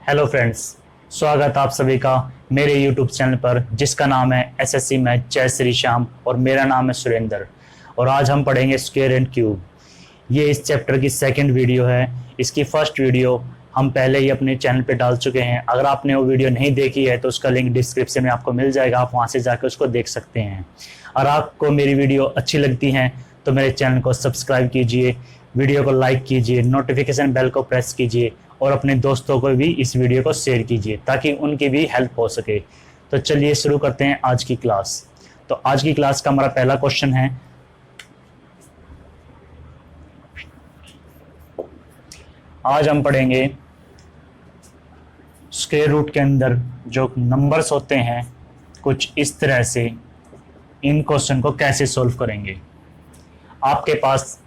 Hello friends, स्वागत आप सभी का मेरे यूट्यूब चैनल पर जिसका नाम है एसएससी मैथ जय श्री श्याम और मेरा नाम है सुरेंद्र। और आज हम पढ़ेंगे स्क्वायर एंड क्यूब। ये इस चैप्टर की सेकंड वीडियो है। इसकी फर्स्ट वीडियो हम पहले ही अपने चैनल पे डाल चुके हैं। अगर आपने वो वीडियो नहीं देखी है तो उसका लिंक डिस्क्रिप्शन में आपको मिल जाएगा, आप वहाँ से जाकर उसको देख सकते हैं। और आपको मेरी वीडियो अच्छी लगती है तो मेरे चैनल को सब्सक्राइब कीजिए, वीडियो को लाइक कीजिए, नोटिफिकेशन बेल को प्रेस कीजिए और अपने दोस्तों को भी इस वीडियो को शेयर कीजिए ताकि उनकी भी हेल्प हो सके। तो चलिए शुरू करते हैं आज की क्लास। तो आज की क्लास का हमारा पहला क्वेश्चन है, आज हम पढ़ेंगे स्क्वायर रूट के अंदर जो नंबर्स होते हैं कुछ इस तरह से, इन क्वेश्चन को कैसे सॉल्व करेंगे। आपके पास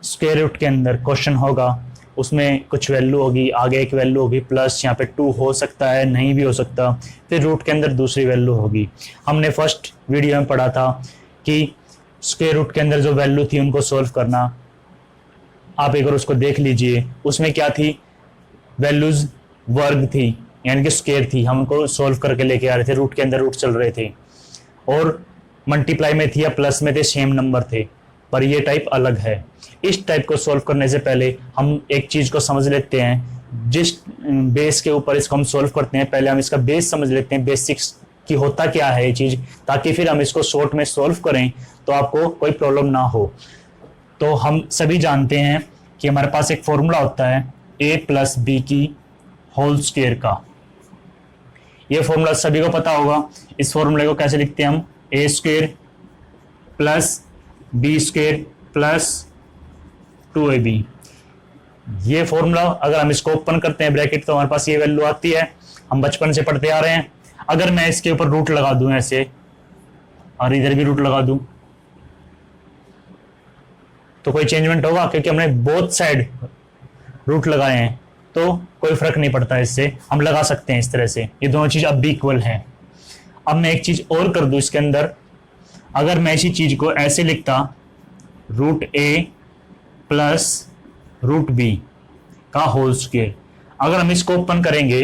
स्क्वायर रूट के अंदर क्वेश्चन होगा, उसमें कुछ वैल्यू होगी, आगे एक वैल्यू होगी प्लस, यहाँ पे 2 हो सकता है, नहीं भी हो सकता, फिर रूट के अंदर दूसरी वैल्यू होगी। हमने फर्स्ट वीडियो में पढ़ा था कि स्क्वायर रूट के अंदर जो वैल्यू थी उनको सॉल्व करना। आप एक बार उसको देख लीजिए, उसमें क्या थी, वैल्यूज वर्ग थी यानी कि स्क्वायर थी, हम उनको सॉल्व करके लेके आ रहे थे, रूट के अंदर रूट चल रहे थे। और मल्टीप्लाई में थी या प्लस में थे, सेम नंबर थे, पर ये टाइप अलग है। इस टाइप को सॉल्व करने से पहले हम एक चीज को समझ लेते हैं, जिस बेस के ऊपर इसको हम सॉल्व करते हैं पहले हम इसका बेस समझ लेते हैं, बेसिक्स की होता क्या है ये चीज, ताकि फिर हम इसको शॉर्ट में सॉल्व करें तो आपको कोई प्रॉब्लम ना हो। तो हम सभी जानते हैं कि हमारे पास एक फॉर्मूला होता है a प्लस बी की होल स्क्वायर का। ये फॉर्मूला सभी को पता होगा। इस फॉर्मूले को कैसे लिखते हैं हम, a square plus B square plus 2ab। ये फॉर्मूला अगर हम इसको ओपन करते हैं ब्रैकेट तो हमारे पास ये वैल्यू आती है, हम बचपन से पढ़ते आ रहे हैं। अगर मैं इसके ऊपर रूट लगा दूं ऐसे और इधर भी रूट लगा दूं तो कोई चेंजमेंट होगा, क्योंकि हमने बोथ साइड रूट लगाए हैं तो कोई फर्क नहीं पड़ता। इससे हम लगा सकते हैं इस तरह से, ये दोनों चीज अब भी इक्वल है। अब मैं एक चीज और कर दूं इसके अंदर, अगर मैं इसी चीज को ऐसे लिखता रूट ए प्लस रूट बी का होल स्क्वायर, अगर हम इसको ओपन करेंगे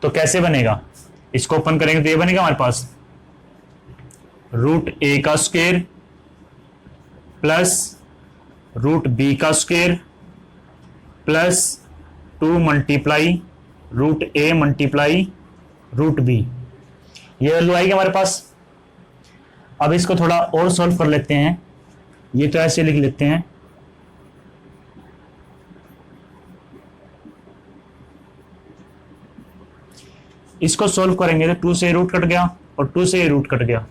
तो कैसे बनेगा, इसको ओपन करेंगे तो ये बनेगा हमारे पास रूट ए का स्क्वायर प्लस रूट बी का square plus 2 multiply root A multiply root B. ये वैल्यू आएगी हमारे पास। अब इसको थोड़ा और सॉल्व कर लेते हैं, ये तो ऐसे लिख लेते हैं, इसको सॉल्व करेंगे तो 2 से रूट कट गया और 2 से रूट कट गया,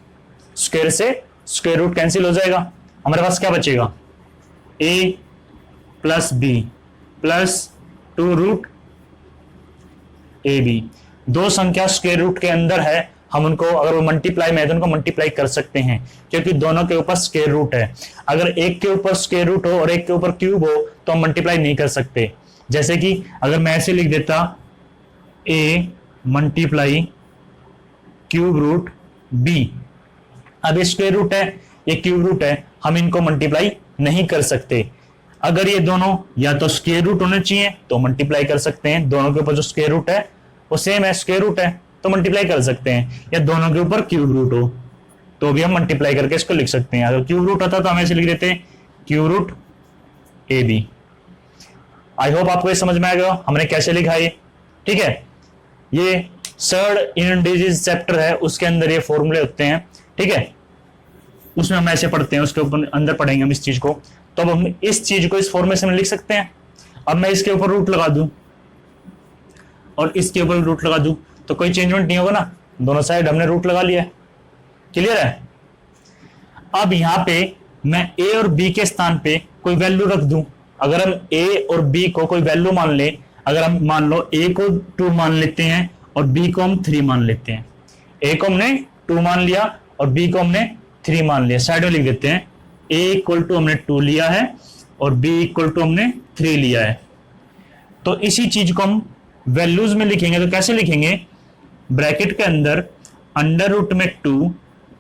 स्क्वायर से स्क्वायर रूट कैंसिल हो जाएगा। हमारे पास क्या बचेगा, a plus B plus 2 root A B. दो संख्या स्क्वायर रूट के अंदर है, हम उनको अगर वो मल्टीप्लाई में है तो उनको मल्टीप्लाई कर सकते हैं, क्योंकि दोनों के ऊपर स्क्वायर रूट है। अगर एक के ऊपर स्क्वायर रूट हो और एक के ऊपर क्यूब हो तो हम मल्टीप्लाई नहीं कर सकते। जैसे कि अगर मैं ऐसे लिख देता a multiply cube root b, अब ये स्क्वायर रूट है ये क्यूब रूट है, हम इनको मल्टीप्लाई नहीं कर सकते। अगर ये दोनों या तो स्क्वायर रूट होने चाहिए तो मल्टीप्लाई कर सकते हैं, दोनों के ऊपर जो स्क्वायर रूट है वो सेम है, स्क्वायर रूट है तो मल्टीप्लाई कर सकते हैं, या दोनों के ऊपर क्यूब रूट हो तो भी हम मल्टीप्लाई करके इसको लिख सकते हैं। अगर क्यूब रूट होता तो हम ऐसे लिख देते हैं cube root A B. I hope आपको ये समझ में आ गया हमने कैसे लिखा है। ठीक है, ये थर्ड इंडिसेस चैप्टर है, उसके अंदर ये फॉर्मूले होते हैं। ठीक है, उसमें हम ऐसे पढ़ते हैं, उसके ऊपर अंदर पढ़ेंगे हम इस चीज को। तो अब हम इस चीज को इस फॉर्मेशन में लिख सकते हैं। अब मैं इसके ऊपर रूट लगा दूं और इसके ऊपर रूट लगा दूं तो कोई चेंजमेंट नहीं होगा ना, दोनों साइड हमने रूट लगा लिया है। क्लियर है। अब यहां पे मैं a और b के स्थान पे कोई वैल्यू रख दूं। अगर हम a और b को कोई वैल्यू मान ले, अगर हम मान लो a को 2 मान लेते हैं और b को हम 3 मान लेते हैं, a को हमने 2 मान लिया और b को हमने 3 मान लिया, साइड में लिख देते हैं a इक्वल टू हमने 2 लिया है और b इक्वल टू हमने 3 लिया है। तो इसी चीज को हम वैल्यूज में लिखेंगे तो कैसे लिखेंगे, ब्रैकेट के अंदर अंडर रूट में 2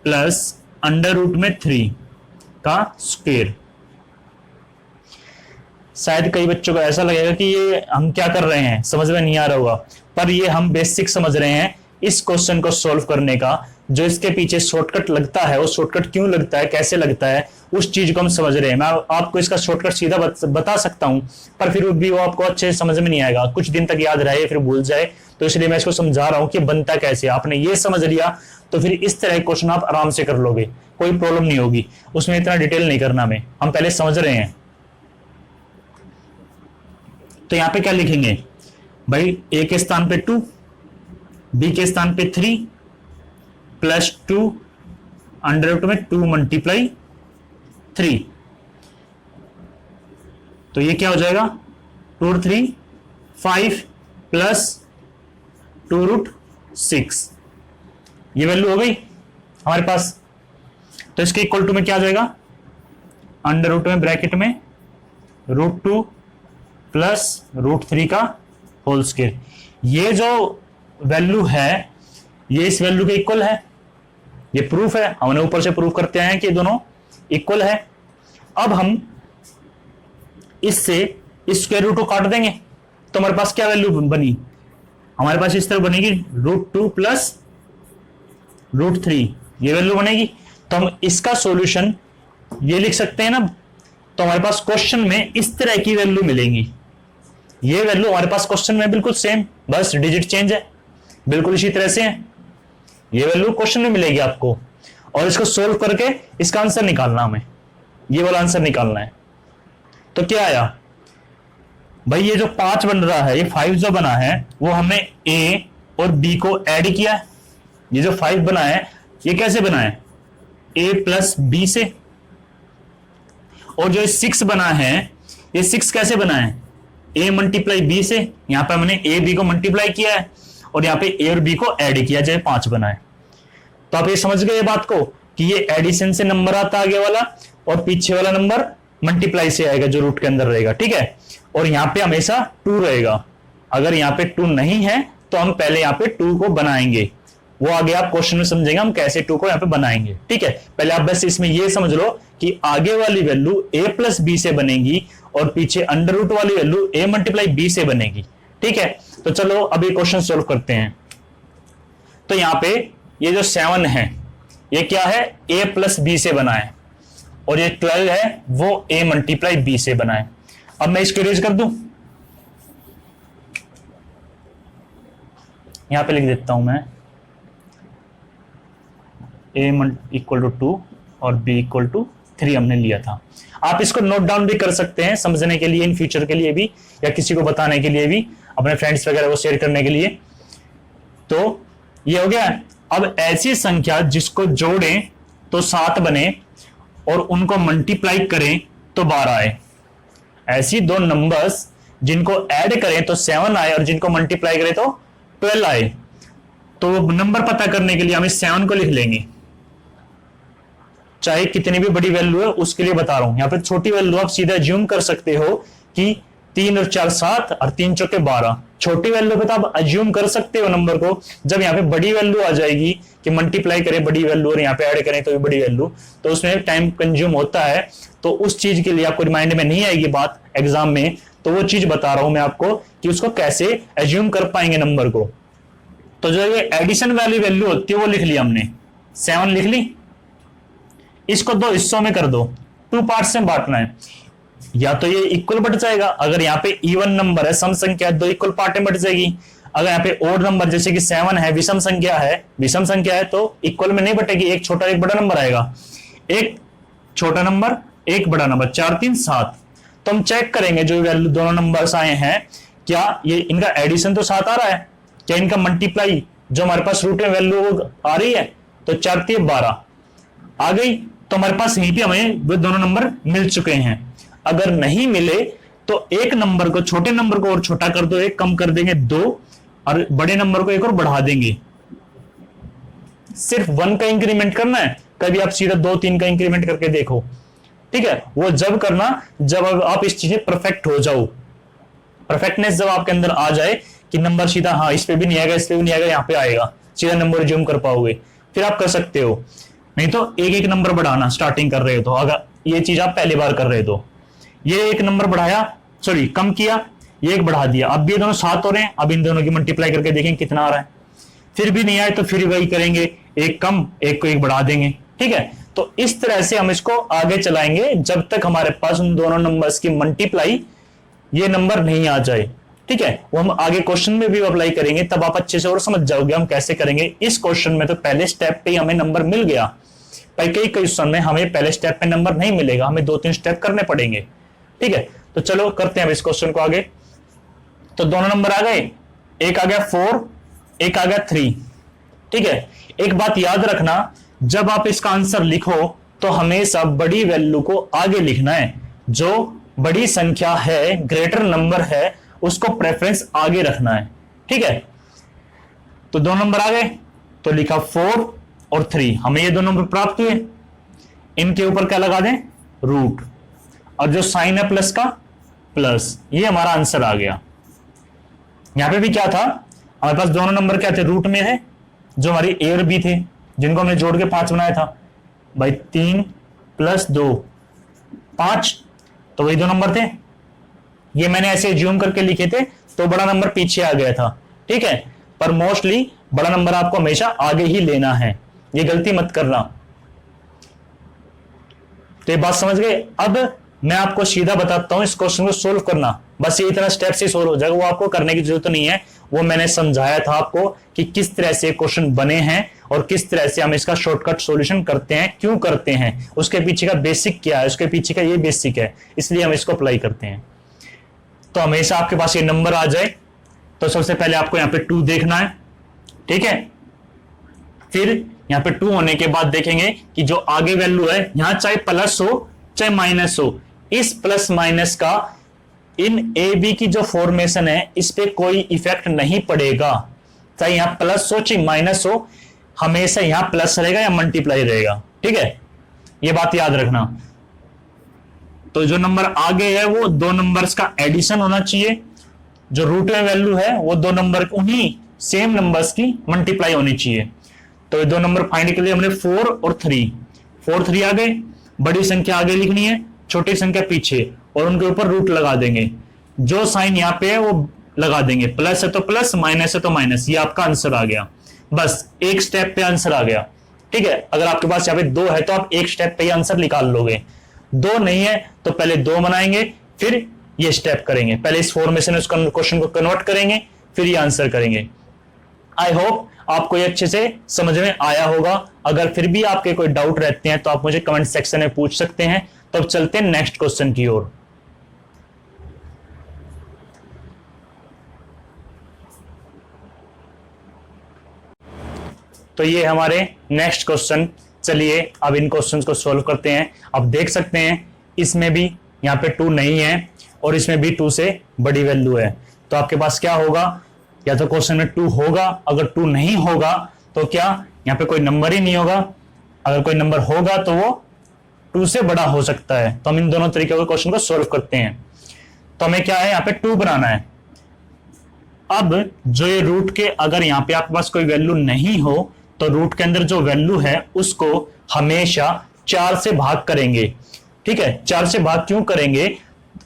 प्लस अंडर रूट में 3 का स्क्वायर। शायद कई बच्चों को ऐसा लगेगा कि ये हम क्या कर रहे हैं, समझ में नहीं आ रहा होगा, पर ये हम बेसिक समझ रहे हैं इस क्वेश्चन को सॉल्व करने का। जो इसके पीछे शॉर्टकट लगता है, वो शॉर्टकट क्यों लगता है, कैसे लगता है, उस चीज को हम समझ रहे हैं। मैं आपको इसका शॉर्टकट सीधा बता सकता हूं, पर फिर भी वो आपको अच्छे से समझ में नहीं आएगा, कुछ दिन तक याद रहे फिर भूल जाए। तो इसलिए मैं इसको समझा रहा हूं कि बनता कैसे। आपने ये समझ लिया तो फिर इस तरह के क्वेश्चन आप आराम से कर लोगे, कोई प्रॉब्लम नहीं होगी उसमें। इतना डिटेल नहीं करना में, हम पहले समझ रहे हैं। तो यहां पे क्या लिखेंगे भाई, ए के स्थान पे 2, बी के स्थान पे 3 प्लस 2 अंडर रूट में 2 मल्टीप्लाई 3। तो ये क्या हो जाएगा 2 और 3 5 प्लस 2 रूट 6। ये वैल्यू हो गई हमारे पास। तो इसके इक्वल टू में क्या आ जाएगा, अंडर रूट में ब्रैकेट में √2 प्लस √3 का होल स्क्वायर। ये जो वैल्यू है ये इस वैल्यू के इक्वल है, ये प्रूफ है, हमने ऊपर से प्रूफ करते हैं कि दोनों इक्वल है। अब हम इससे इस स्क्वायर रूट को काट देंगे तो हमारे पास क्या वैल्यू बनी, हमारे पास इस तरह बनेगी √2 प्लस √3, ये वैल्यू बनेगी। तो हम इसका सॉल्यूशन ये लिख सकते हैं ना। तो हमारे पास क्वेश्चन में इस तरह की वैल्यू मिलेंगी। ये वैल्यू हमारे पास क्वेश्चन में बिल्कुल सेम, बस डिजिट चेंज है, बिल्कुल इसी तरह से है। ये वैल्यू क्वेश्चन में मिलेगी आपको, और इसको सोल्व करके इसका आंसर निकालना, हमें ये वाला आंसर निकालना है। तो क्या आया भाई, ये जो 5 बन रहा है, ये 5 जो बना है वो हमने ए और बी को ऐड किया है। ये जो 5 बना है ये कैसे बना है, ए प्लस बी से। और जो 6 बना है ये 6 कैसे बना है, ए मल्टीप्लाई बी से। यहां पे हमने ए बी को मल्टीप्लाई किया है और यहां पे ए और बी को ऐड किया, जैसे 5 बना है। तो आप ये समझ गए बात को कि ये एडिशन से नंबर आता आगे वाला, और पीछे वाला नंबर मल्टीप्लाई से आएगा जो रूट के अंदर रहेगा, ठीक है। और यहां पे हमेशा 2 रहेगा। अगर यहां पे 2 नहीं है तो हम पहले यहां पे 2 को बनाएंगे, वो आगे आप क्वेश्चन में समझेंगे हम कैसे 2 को यहां पे बनाएंगे, ठीक है। पहले आप बस इसमें ये समझ लो कि आगे वाली वैल्यू a प्लस बी से बनेगी और पीछे अंडर रूट वाली वैल्यू a मल्टीप्लाई बी से बनेगी, ठीक है। तो चलो अभी क्वेश्चन सोल्व करते हैं। तो यहां पे ये जो 7 है ये क्या है, a प्लस बी से बना है, और ये 12 है वो a मल्टीप्लाई बी से बना है। अब मैं इसको इरेज कर दूं, यहां पे लिख देता हूं मैं a इक्वल टू 2 और b इक्वल टू 3 हमने लिया था। आप इसको नोट डाउन भी कर सकते हैं समझने के लिए, इन फ्यूचर के लिए भी, या किसी को बताने के लिए भी, अपने फ्रेंड्स वगैरह को शेयर करने के लिए। तो ये हो गया। अब ऐसी संख्या जिसको जोड़ें तो 7 बने और उनको मल्टीप्लाई करें तो 12 आए। ऐसी 2 नंबर्स जिनको ऐड करें तो 7 आए और जिनको मल्टीप्लाई करें तो 12 आए। तो नंबर पता करने के लिए हम इस 7 को लिख लेंगे, चाहे कितनी भी बड़ी वैल्यू है उसके लिए बता रहा हूं। यहां पे छोटी वैल्यू आप सीधा अज्यूम कर सकते हो कि 3 और 4 7 और 3 चौके 12। छोटी वैल्यू पे तो आप अज्यूम कर सकते हो नंबर को। जब यहाँ पे बड़ी वैल्यू आ जाएगी कि मल्टीप्लाई करें बड़ी वैल्यू और यहाँ पे ऐड करें तो भी बड़ी वैल्यू, तो उसमें टाइम कंज्यूम होता है। तो उस चीज के लिए आपको रिमाइंड में नहीं आएगी बात एग्जाम में, तो वो चीज बता रहा हूं मैं आपको कि उसको कैसे अज्यूम कर पाएंगे नंबर को। तो जो ये एडिशन वाली वैल्यू होती है वो लिख लिया हमने, 7 लिख ली। इसको 2 हिस्सों में कर दो, 2 पार्ट्स में बांटना है। या तो ये इक्वल बट जाएगा, अगर यहाँ पे इवन नंबर है, सम संख्या है, 2 इक्वल पार्ट में बट जाएगी। अगर यहाँ पे ओड नंबर जैसे कि 7 है, विषम संख्या है तो इक्वल में नहीं बटेगी, एक छोटा एक बड़ा नंबर आएगा। एक छोटा नंबर एक बड़ा नंबर, 4 3 7। तो हम चेक करेंगे जो वैल्यू दोनों नंबर्स आए हैं, क्या ये इनका एडिशन तो 7 आ रहा है, क्या इनका मल्टीप्लाई जो हमारे पास रूट में वैल्यू आ रही है, तो 4 3 12 आ गई। तो हमारे पास यहीं पे हमें वो दोनों नंबर मिल चुके हैं। अगर नहीं मिले तो एक नंबर को, छोटे नंबर को और छोटा कर दो, एक कम कर देंगे 2, और बड़े नंबर को एक और बढ़ा देंगे। सिर्फ 1 का इंक्रीमेंट करना है, कभी आप सीधा 2 3 का इंक्रीमेंट करके देखो, ठीक है। वो जब करना जब आप इस चीज परफेक्ट हो जाओ, परफेक्टनेस जब आपके अंदर आ जाए कि नंबर सीधा हाँ इस पे भी नहीं आएगा, इस पे भी नहीं आएगा, यहाँ पे आएगा, सीधा नंबर रिज्यूम कर पाओगे, फिर आप कर सकते हो। नहीं तो एक एक नंबर बढ़ाना स्टार्टिंग कर रहे हो तो, अगर ये चीज आप पहली बार कर रहे हो तो ये एक नंबर बढ़ाया सॉरी कम किया, ये एक बढ़ा दिया, अब ये दोनों 7 हो रहे हैं, अब इन दोनों की मल्टीप्लाई करके देखेंगे कितना आ रहा है। फिर भी नहीं आए तो फिर वही करेंगे, एक कम एक को एक बढ़ा देंगे, ठीक है। तो इस तरह से हम इसको आगे चलाएंगे जब तक हमारे पास उन दोनों नंबर्स की मल्टीप्लाई ये नंबर नहीं आ जाए, ठीक है। वो हम आगे क्वेश्चन में भी अप्लाई करेंगे, तब आप अच्छे से और समझ जाओगे हम कैसे करेंगे। इस क्वेश्चन में तो पहले स्टेप पे ही हमें नंबर मिल गया, कई क्वेश्चन में हमें पहले स्टेप पे नंबर नहीं मिलेगा, हमें 2-3 स्टेप करने पड़ेंगे, ठीक है। तो चलो करते हैं इस क्वेश्चन को आगे। तो दोनों नंबर आ गए, एक आ गया 4, एक आ गया 3, ठीक है। एक बात याद रखना, जब आप इसका आंसर लिखो तो हमेशा बड़ी वैल्यू को आगे लिखना है, जो बड़ी संख्या है, ग्रेटर नंबर है, उसको प्रेफरेंस आगे रखना है, ठीक है। तो 2 नंबर आ गए, तो लिखा 4 और 3, हमें ये 2 नंबर प्राप्त हुए। इनके ऊपर क्या लगा दें, रूट, और जो साइन है प्लस का प्लस, ये हमारा आंसर आ गया। यहां पे भी क्या था, हमारे पास दोनों नंबर क्या थे, रूट में है, जो हमारी ए और बी थे, जिनको हमने जोड़ के 5 बनाया था भाई, 3 + 2 5, तो वही 2 नंबर थे। ये मैंने ऐसे ज्यूम करके लिखे थे तो बड़ा नंबर पीछे आ गया था, ठीक है। पर मोस्टली बड़ा नंबर आपको हमेशा आगे ही लेना है, ये गलती मत करना। तो ये बात समझ गए। अब मैं आपको सीधा बताता हूं इस क्वेश्चन को सोल्व करना, बस ये इतना स्टेप से सोल्व हो जाएगा, वो आपको करने की जरूरत नहीं है। वो मैंने समझाया था आपको कि किस तरह से क्वेश्चन बने हैं और किस तरह से हम इसका शॉर्टकट सॉल्यूशन करते हैं, क्यों करते हैं, उसके पीछे का बेसिक क्या है, उसके पीछे का ये बेसिक है, इसलिए हम इसको अप्लाई करते हैं। तो हमेशा आपके पास ये नंबर आ जाए तो सबसे पहले आपको यहां पे 2 देखना है, ठीक है। फिर यहां पे 2 होने के बाद देखेंगे कि जो आगे वैल्यू है, यहां चाहे प्लस हो चाहे माइनस हो, इस प्लस माइनस का इन ए बी की जो फॉर्मेशन है इस पे कोई इफेक्ट नहीं पड़ेगा, चाहे यहां प्लस हो चाहे माइनस हो, हमेशा यहां प्लस रहेगा या मल्टीप्लाई रहेगा, ठीक है। ये बात याद रखना। तो जो नंबर आगे है वो 2 नंबर्स का एडिशन होना चाहिए, जो रूट में वैल्यू है वो 2 नंबर उन्हीं सेम नंबर्स की मल्टीप्लाई होनी चाहिए। तो ये 2 नंबर फाइंड के लिए हमने 4 और 3, 4 3 आ गए, बड़ी संख्या आगे लिखनी है, छोटी संख्या पीछे, और उनके ऊपर रूट लगा देंगे, जो साइन यहां पे है वो लगा देंगे, प्लस है तो प्लस, माइनस है तो माइनस, ये आपका आंसर आ गया। बस एक स्टेप पे आंसर आ गया, ठीक है। अगर आपके पास यहाँ पे 2 है तो आप एक स्टेप पे ही आंसर निकाल लोगे, 2 नहीं है तो पहले 2 बनाएंगे, फिर ये स्टेप करेंगे, पहले इस फॉर्मेशन में उस क्वेश्चन को कन्वर्ट करेंगे, फिर ये आंसर करेंगे। आई होप आपको ये अच्छे से समझ में आया होगा। अगर फिर भी आपके कोई डाउट रहते हैं तो आप मुझे कमेंट सेक्शन में पूछ सकते हैं। तो अब चलते हैं नेक्स्ट क्वेश्चन की ओर। तो ये हमारे नेक्स्ट क्वेश्चन, चलिए अब इन क्वेश्चंस को सॉल्व करते हैं। अब देख सकते हैं इसमें भी यहाँ पे 2 नहीं है और इसमें भी 2 से बड़ी वैल्यू है, तो आपके पास क्या होगा, या तो क्वेश्चन में 2 होगा, अगर 2 नहीं होगा तो क्या यहाँ पे कोई नंबर ही नहीं होगा, अगर कोई नंबर होगा तो वो 2 से बड़ा हो सकता है। तो हम इन दोनों तरीके के क्वेश्चन को सॉल्व करते हैं। तो हमें क्या है, यहाँ पे 2 बनाना है। अब जो ये रूट के, अगर यहाँ पे आपके पास कोई वैल्यू नहीं हो तो रूट के अंदर जो वैल्यू है उसको हमेशा 4 से भाग करेंगे, ठीक है। 4 से भाग क्यों करेंगे,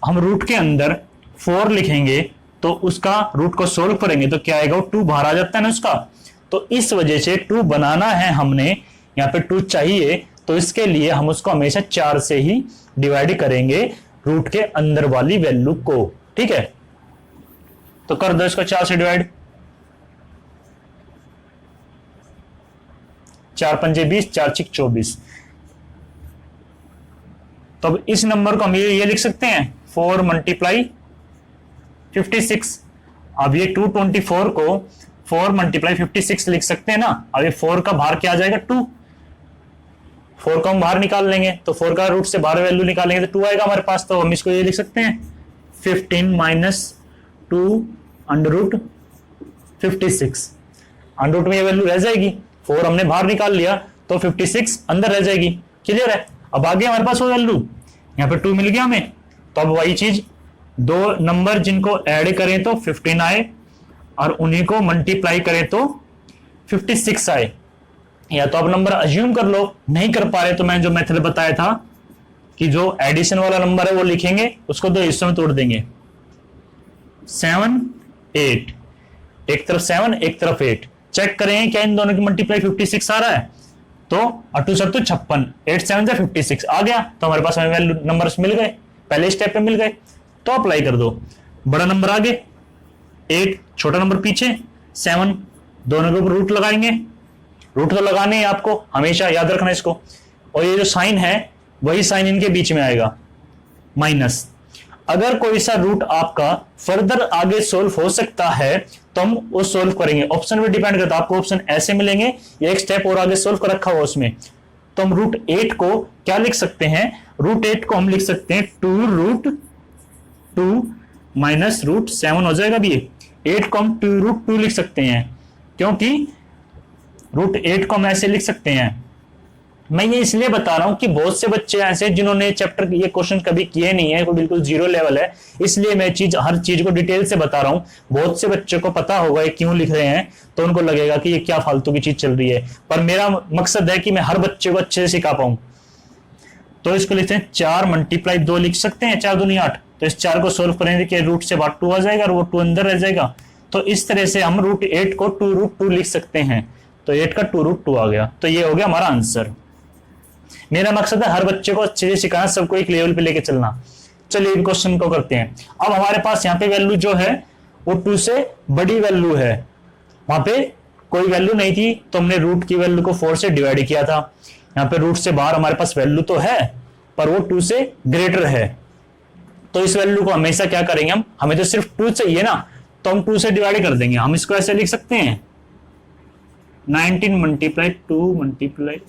हम रूट के अंदर 4 लिखेंगे तो उसका रूट को सोल्व करेंगे तो क्या आएगा, 2 बाहर आ जाता है ना उसका, तो इस वजह से 2 बनाना है हमने, यहाँ पे 2 चाहिए, तो इसके लिए हम उसको हमेशा 4 से ही डिवाइड करेंगे रूट के अंदर वाली वैल्यू को, ठीक है। तो कर दो इसको 4 से डिवाइड, 4 पंजे 20, 4 6 24। तो अब इस नंबर को हम ये लिख सकते हैं 4 × 56। अब ये 224 को 4 × 56 लिख सकते हैं ना। अब ये 4 का बाहर क्या आ जाएगा, 2, 4 को हम बाहर निकाल लेंगे तो 4 का रूट से बाहर वैल्यू निकालेंगे तो 2 आएगा हमारे पास। तो हम इसको ये लिख सकते हैं 15 - 2 √ 56। अंडर रूट में ये वैल्यू रह जाएगी, 4 हमने बाहर निकाल लिया तो 56 अंदर रह जाएगी। क्लियर है। अब आगे हमारे पास वो वैल्यू, यहाँ पे 2 मिल गया हमें, तो अब वही चीज 2 नंबर जिनको ऐड करें तो 15 आए और उन्हीं को मल्टीप्लाई करें तो 56 आए। या तो आप नंबर अज्यूम कर लो, नहीं कर पा रहे तो मैंने जो मेथड बताया था कि जो एडिशन वाला नंबर है वो लिखेंगे, उसको 2 हिस्सों में तोड़ देंगे, 7 8, एक तरफ 7 एक तरफ 8, चेक करें क्या इन दोनों की मल्टीप्लाई 56 आ रहा है, तो 8 7 56, 8 7 से 56 आ गया, तो हमारे पास हमें वैल्यू नंबर्स मिल गए, पहले स्टेप पे मिल गए, तो अप्लाई कर दो। बड़ा नंबर आगे, 8 छोटा नंबर पीछे, 7 दोनों के ऊपर रूट लगाएंगे, रूट तो लगाने हैं आपको, हमेशा याद रखना इसको, और ये जो साइन है वही साइन इनके बीच में आएगा माइनस। अगर कोई सा रूट आपका फर्दर आगे सोल्व हो सकता है तो हम वो सोल्व करेंगे, ऑप्शन पे डिपेंड करता है, आपको ऑप्शन ऐसे मिलेंगे या एक स्टेप और आगे सोल्व कर रखा हुआ उसमें, तो हम रूट 8 को क्या लिख सकते हैं, रूट 8 को हम लिख सकते हैं 2 रूट 2 माइनस रूट 7 हो जाएगा भी, 8 को हम 2 रूट 2 लिख सकते हैं, क्योंकि रूट 8 को हम ऐसे लिख सकते हैं। मैं ये इसलिए बता रहा हूं कि बहुत से बच्चे ऐसे जिन्होंने चैप्टर ये क्वेश्चन कभी किए नहीं है, वो बिल्कुल जीरो लेवल है, इसलिए मैं हर चीज को डिटेल से बता रहा हूं। बहुत से बच्चों को पता होगा ये क्यों लिख रहे हैं, तो उनको लगेगा कि ये क्या फालतू की चीज चल रही है, पर मेरा मकसद है कि मैं हर बच्चे को अच्छे से सिखा पाऊं। तो इसको लिखते हैं 4 मल्टीप्लाई 2 लिख सकते हैं, 4 दूनी 8, तो इस 4 को सोल्व करेंगे कि रूट से बाद 2 आ जाएगा और वो 2 अंदर रह जाएगा, तो इस तरह से हम रूट 8 को 2 रूट 2 लिख सकते हैं, तो 8 का 2 रूट 2 आ गया, तो ये हो गया हमारा आंसर। मेरा मकसद है हर बच्चे को अच्छे से सिखाना, सबको एक लेवल पे लेके चलना। चलिए क्वेश्चन को करते हैं। अब हमारे पास यहाँ पे वैल्यू जो है वो 2 से बड़ी वैल्यू है, वहां पे कोई वैल्यू नहीं थी तो हमने रूट की वैल्यू को 4 से डिवाइड किया था, यहाँ पे रूट से बाहर हमारे पास वैल्यू तो है पर वो 2 से ग्रेटर है, तो इस वैल्यू को हमेशा क्या करेंगे हम, हमें तो सिर्फ 2 चाहिए ना, तो हम 2 से डिवाइड कर देंगे। हम इसको ऐसे लिख सकते हैं 19 मल्टीप्लाई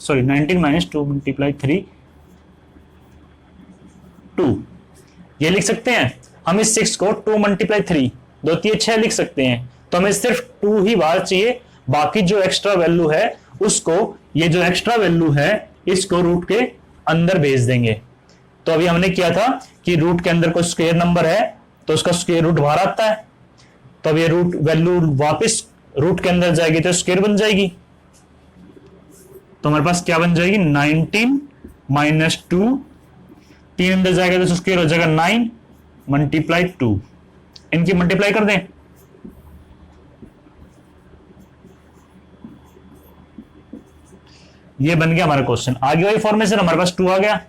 19 माइनस 2 मल्टीप्लाई 3 2, ये लिख सकते हैं। हम इस 6 को 2 मल्टीप्लाई 3 2 3 6 लिख सकते हैं, तो हमें सिर्फ 2 ही बाहर चाहिए, बाकी जो एक्स्ट्रा वैल्यू है उसको, ये जो एक्स्ट्रा वैल्यू है इसको रूट के अंदर भेज देंगे। तो अभी हमने किया था कि रूट के अंदर कोई स्क्वायर नंबर है तो उसका स्क्वायर रूट बाहर आता है, तो अब ये रूट वैल्यू वापस रूट के अंदर जाएगी तो स्क्वायर बन जाएगी, तो हमारे पास क्या बन जाएगी 19 माइनस 2, 3 अंदर जाएगा तो स्क्वायर हो जाएगा 9 मल्टीप्लाई 2, इनकी मल्टीप्लाई कर दें, ये बन गया हमारा क्वेश्चन। आगे वाली फॉर्मेशन हमारे पास 2 आ गया।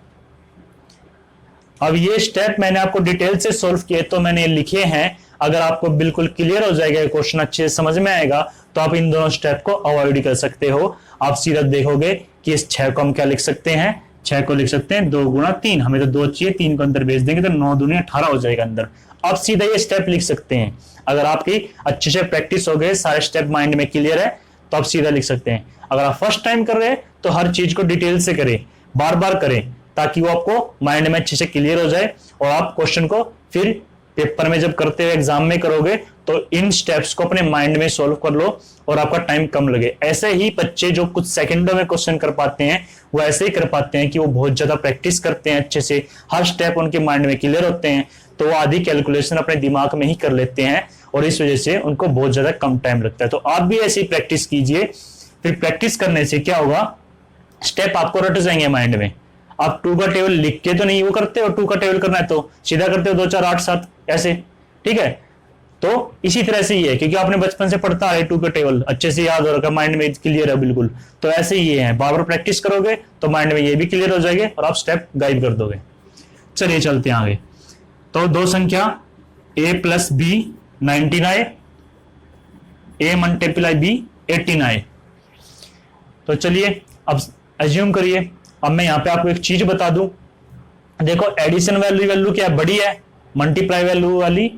अब ये स्टेप मैंने आपको डिटेल से सोल्व किए तो मैंने लिखे हैं, अगर आपको बिल्कुल क्लियर हो जाएगा क्वेश्चन अच्छे से समझ में आएगा तो आप इन दोनों स्टेप को अवॉइड कर सकते हो। आप सीधा देखोगे कि इस 6 को हम क्या लिख सकते हैं, 6 को लिख सकते हैं 2 गुणा 3, हमें तो 2 चाहिए, 3 को अंदर भेज देंगे तो 9 दूनी 18 हो जाएगा अंदर। आप सीधा ये स्टेप लिख सकते हैं, अगर आपकी अच्छे से प्रैक्टिस हो गए, सारे स्टेप माइंड में क्लियर है तो आप सीधा लिख सकते हैं। अगर आप फर्स्ट टाइम कर रहे हैं तो हर चीज को डिटेल से करें, बार बार करें, ताकि वो आपको माइंड में अच्छे से क्लियर हो जाए और आप क्वेश्चन को फिर पेपर में जब करते हुए एग्जाम में करोगे तो इन स्टेप्स को अपने माइंड में सॉल्व कर लो और आपका टाइम कम लगे। ऐसे ही बच्चे जो कुछ सेकंडों में क्वेश्चन कर पाते हैं वो ऐसे ही कर पाते हैं कि वो बहुत ज्यादा प्रैक्टिस करते हैं, अच्छे से हर स्टेप उनके माइंड में क्लियर होते हैं, तो वो आधी कैलकुलेशन अपने दिमाग में ही कर लेते हैं और इस वजह से उनको बहुत ज्यादा कम टाइम लगता है। तो आप भी ऐसी प्रैक्टिस कीजिए, फिर प्रैक्टिस करने से क्या होगा, स्टेप आपको रट जाएंगे माइंड में। आप 2 का टेबल लिख के तो नहीं वो करते हो, 2 का टेबल करना है तो सीधा करते हो 2 4 8 7 ऐसे, ठीक है। तो इसी तरह से ही है, क्योंकि आपने बचपन से पढ़ता है 2 का टेबल अच्छे से याद हो रखा, माइंड में क्लियर है बिल्कुल, तो ऐसे ही है, बार बार प्रैक्टिस करोगे तो माइंड में ये भी क्लियर हो जाएंगे और आप स्टेप गाइड कर दोगे। चलिए चलते हैं आगे। तो 2 संख्या a प्लस b 19 आए, a मल्टीप्लाई b 18 आए। तो चलिए अब एज्यूम करिए, अब मैं यहां पे आपको एक चीज बता दूं, देखो एडिशन वैल्यू क्या बड़ी है, मल्टीप्लाई वैल्यू वाली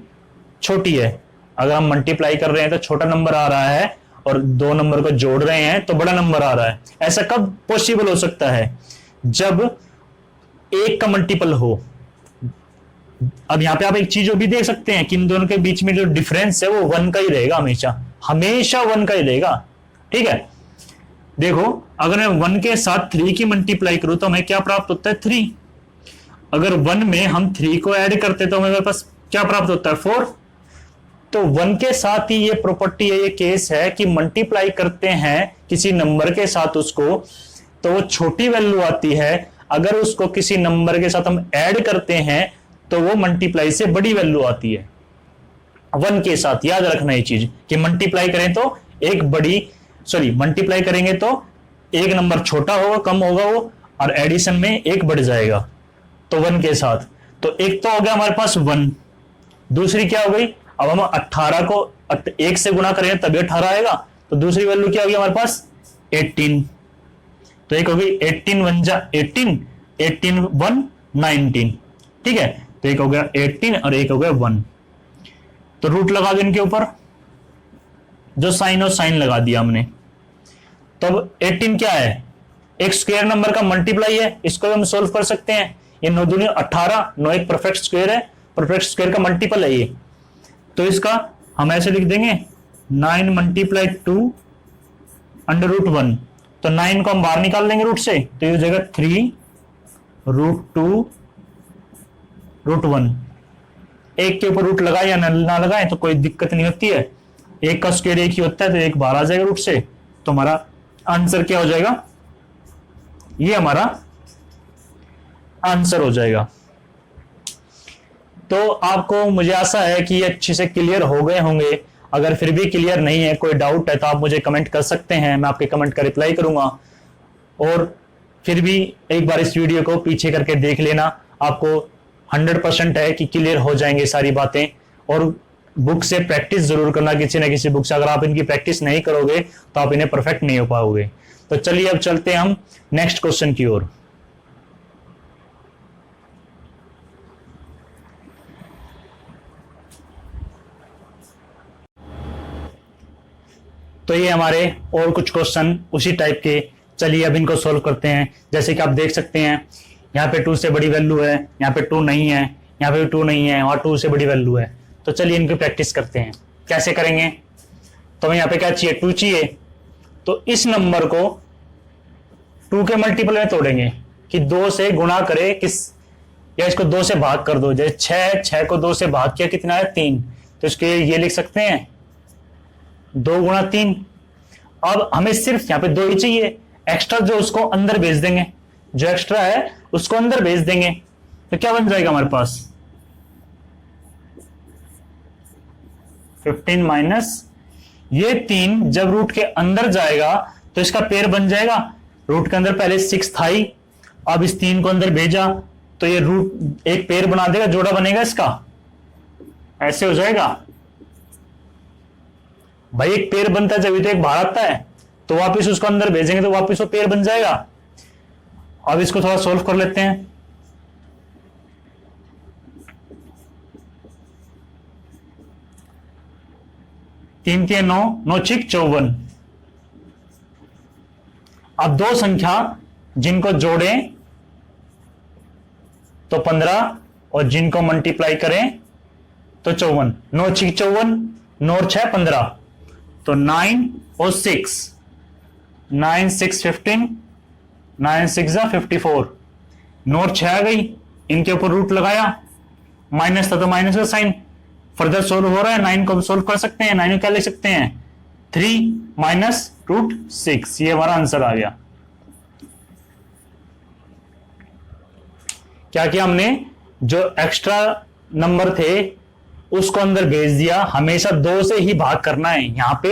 छोटी है। अगर हम मल्टीप्लाई कर रहे हैं तो छोटा नंबर आ रहा है और 2 नंबर को जोड़ रहे हैं तो बड़ा नंबर आ रहा है। ऐसा कब पॉसिबल हो सकता है, जब 1 का मल्टीपल हो। अब यहां पे आप एक चीज भी देख सकते हैं कि इन दोनों के बीच में जो डिफरेंस है वो 1 का ही रहेगा, हमेशा 1 का ही रहेगा, ठीक है। देखो अगर मैं 1 के साथ 3 की मल्टीप्लाई करूं तो हमें क्या प्राप्त होता है 3। अगर 1 में हम 3 को ऐड करते तो हमें पास क्या प्राप्त होता है 4। तो 1 के साथ ही ये प्रॉपर्टी है, ये केस है कि मल्टीप्लाई करते हैं किसी नंबर के साथ उसको तो वो छोटी वैल्यू आती है, अगर उसको किसी नंबर के साथ हम ऐड करते हैं तो वो मल्टीप्लाई से बड़ी वैल्यू आती है। 1 के साथ। याद रखना ये चीज कि मल्टीप्लाई करें तो मल्टीप्लाई करेंगे तो एक नंबर छोटा होगा, कम होगा वो, और एडिशन में एक बढ़ जाएगा, तो 1 के साथ। तो एक तो हो गया हमारे पास 1, दूसरी क्या हो गई, अब हम 18 को 1 से गुणा करेंगे तभी 18 आएगा, तो दूसरी वैल्यू क्या होगी हमारे पास 18। तो एक होगी 18 1 जा 18, 18 1 19, ठीक है। तो एक हो गया 18 और एक हो गया 1। तो रूट लगा दो इनके ऊपर, जो साइन और साइन लगा दिया हमने। तो अब 18 क्या है, एक स्क्वायर नंबर का मल्टीप्लाई है, इसको हम सोल्व कर सकते हैं। ये 9 दूनी 18, 9 एक परफेक्ट स्क्वायर है, परफेक्ट स्क्वायर का मल्टीपल है ये। तो इसका हम ऐसे लिख देंगे 9 मल्टीप्लाई 2 अंडर रूट 1। तो 9 को हम बाहर निकाल लेंगे रूट से, तो ये हो जाएगा 3 रूट 2 रूट 1। एक के ऊपर रूट लगाए या ना लगाए तो कोई दिक्कत नहीं होती है, एक का स्क्वायर एक ही होता है, तो एक बाहर आ जाएगा रूट से। तो हमारा आंसर क्या हो जाएगा, ये हमारा आंसर हो जाएगा। तो आपको, मुझे आशा है कि ये अच्छे से क्लियर हो गए होंगे। अगर फिर भी क्लियर नहीं है, कोई डाउट है, तो आप मुझे कमेंट कर सकते हैं, मैं आपके कमेंट का रिप्लाई करूंगा। और फिर भी एक बार इस वीडियो को पीछे करके देख लेना, आपको 100% है कि क्लियर हो जाएंगे सारी बातें। और बुक से प्रैक्टिस जरूर करना, किसी न किसी बुक से। अगर आप इनकी प्रैक्टिस नहीं करोगे तो आप इन्हें परफेक्ट नहीं हो पाओगे। तो चलिए अब चलते हैं हम नेक्स्ट क्वेश्चन की ओर। तो ये हमारे और कुछ क्वेश्चन उसी टाइप के, चलिए अब इनको सोल्व करते हैं। जैसे कि आप देख सकते हैं, यहाँ पे 2 से बड़ी वैल्यू है, यहाँ पे 2 नहीं है, यहाँ पे 2 नहीं है, और 2 से बड़ी वैल्यू है। तो चलिए इनकी प्रैक्टिस करते हैं। कैसे करेंगे, तो हमें यहाँ पे क्या चाहिए, 2 चाहिए। तो इस नंबर को 2 के मल्टीपल में तोड़ेंगे कि 2 से गुणा करे किस, या इसको 2 से भाग कर दो। जैसे 6 को 2 से भाग किया कितना है, 3। तो इसके ये लिख सकते हैं 2 गुणा 3। अब हमें सिर्फ यहाँ पे 2 ही चाहिए, एक्स्ट्रा जो उसको अंदर भेज देंगे, जो एक्स्ट्रा है उसको अंदर भेज देंगे। तो क्या बन जाएगा हमारे पास 15 माइनस ये 3 जब रूट के अंदर जाएगा तो इसका पेयर बन जाएगा। रूट के अंदर पहले 6 था ही, अब इस 3 को अंदर भेजा तो ये रूट एक पेयर बना देगा, जोड़ा बनेगा इसका, ऐसे हो जाएगा। भाई एक पेयर बनता है जब तो एक बाहर आता है, तो वापस उसको अंदर भेजेंगे तो वापस वो पेयर बन जाएगा। अब इसको थोड़ा सोल्व कर लेते हैं। तीन 3 9, 9 6 54। अब 2 संख्या जिनको जोड़ें तो 15 और जिनको मल्टीप्लाई करें तो 54। 9 6 54, 9 और 6 15, तो 9 और 6, 9 6 15, 9 6 54। 9 और 6 आ गई, इनके ऊपर रूट लगाया, माइनस था तो माइनस का साइन। फर्दर सोल्व हो रहा है, 9 को हम सोल्व कर सकते हैं। 9 को क्या ले सकते हैं, 3 माइनस रूट 6। ये हमारा आंसर आ गया। क्या किया हमने, जो एक्स्ट्रा नंबर थे उसको अंदर भेज दिया। हमेशा 2 से ही भाग करना है। यहां पे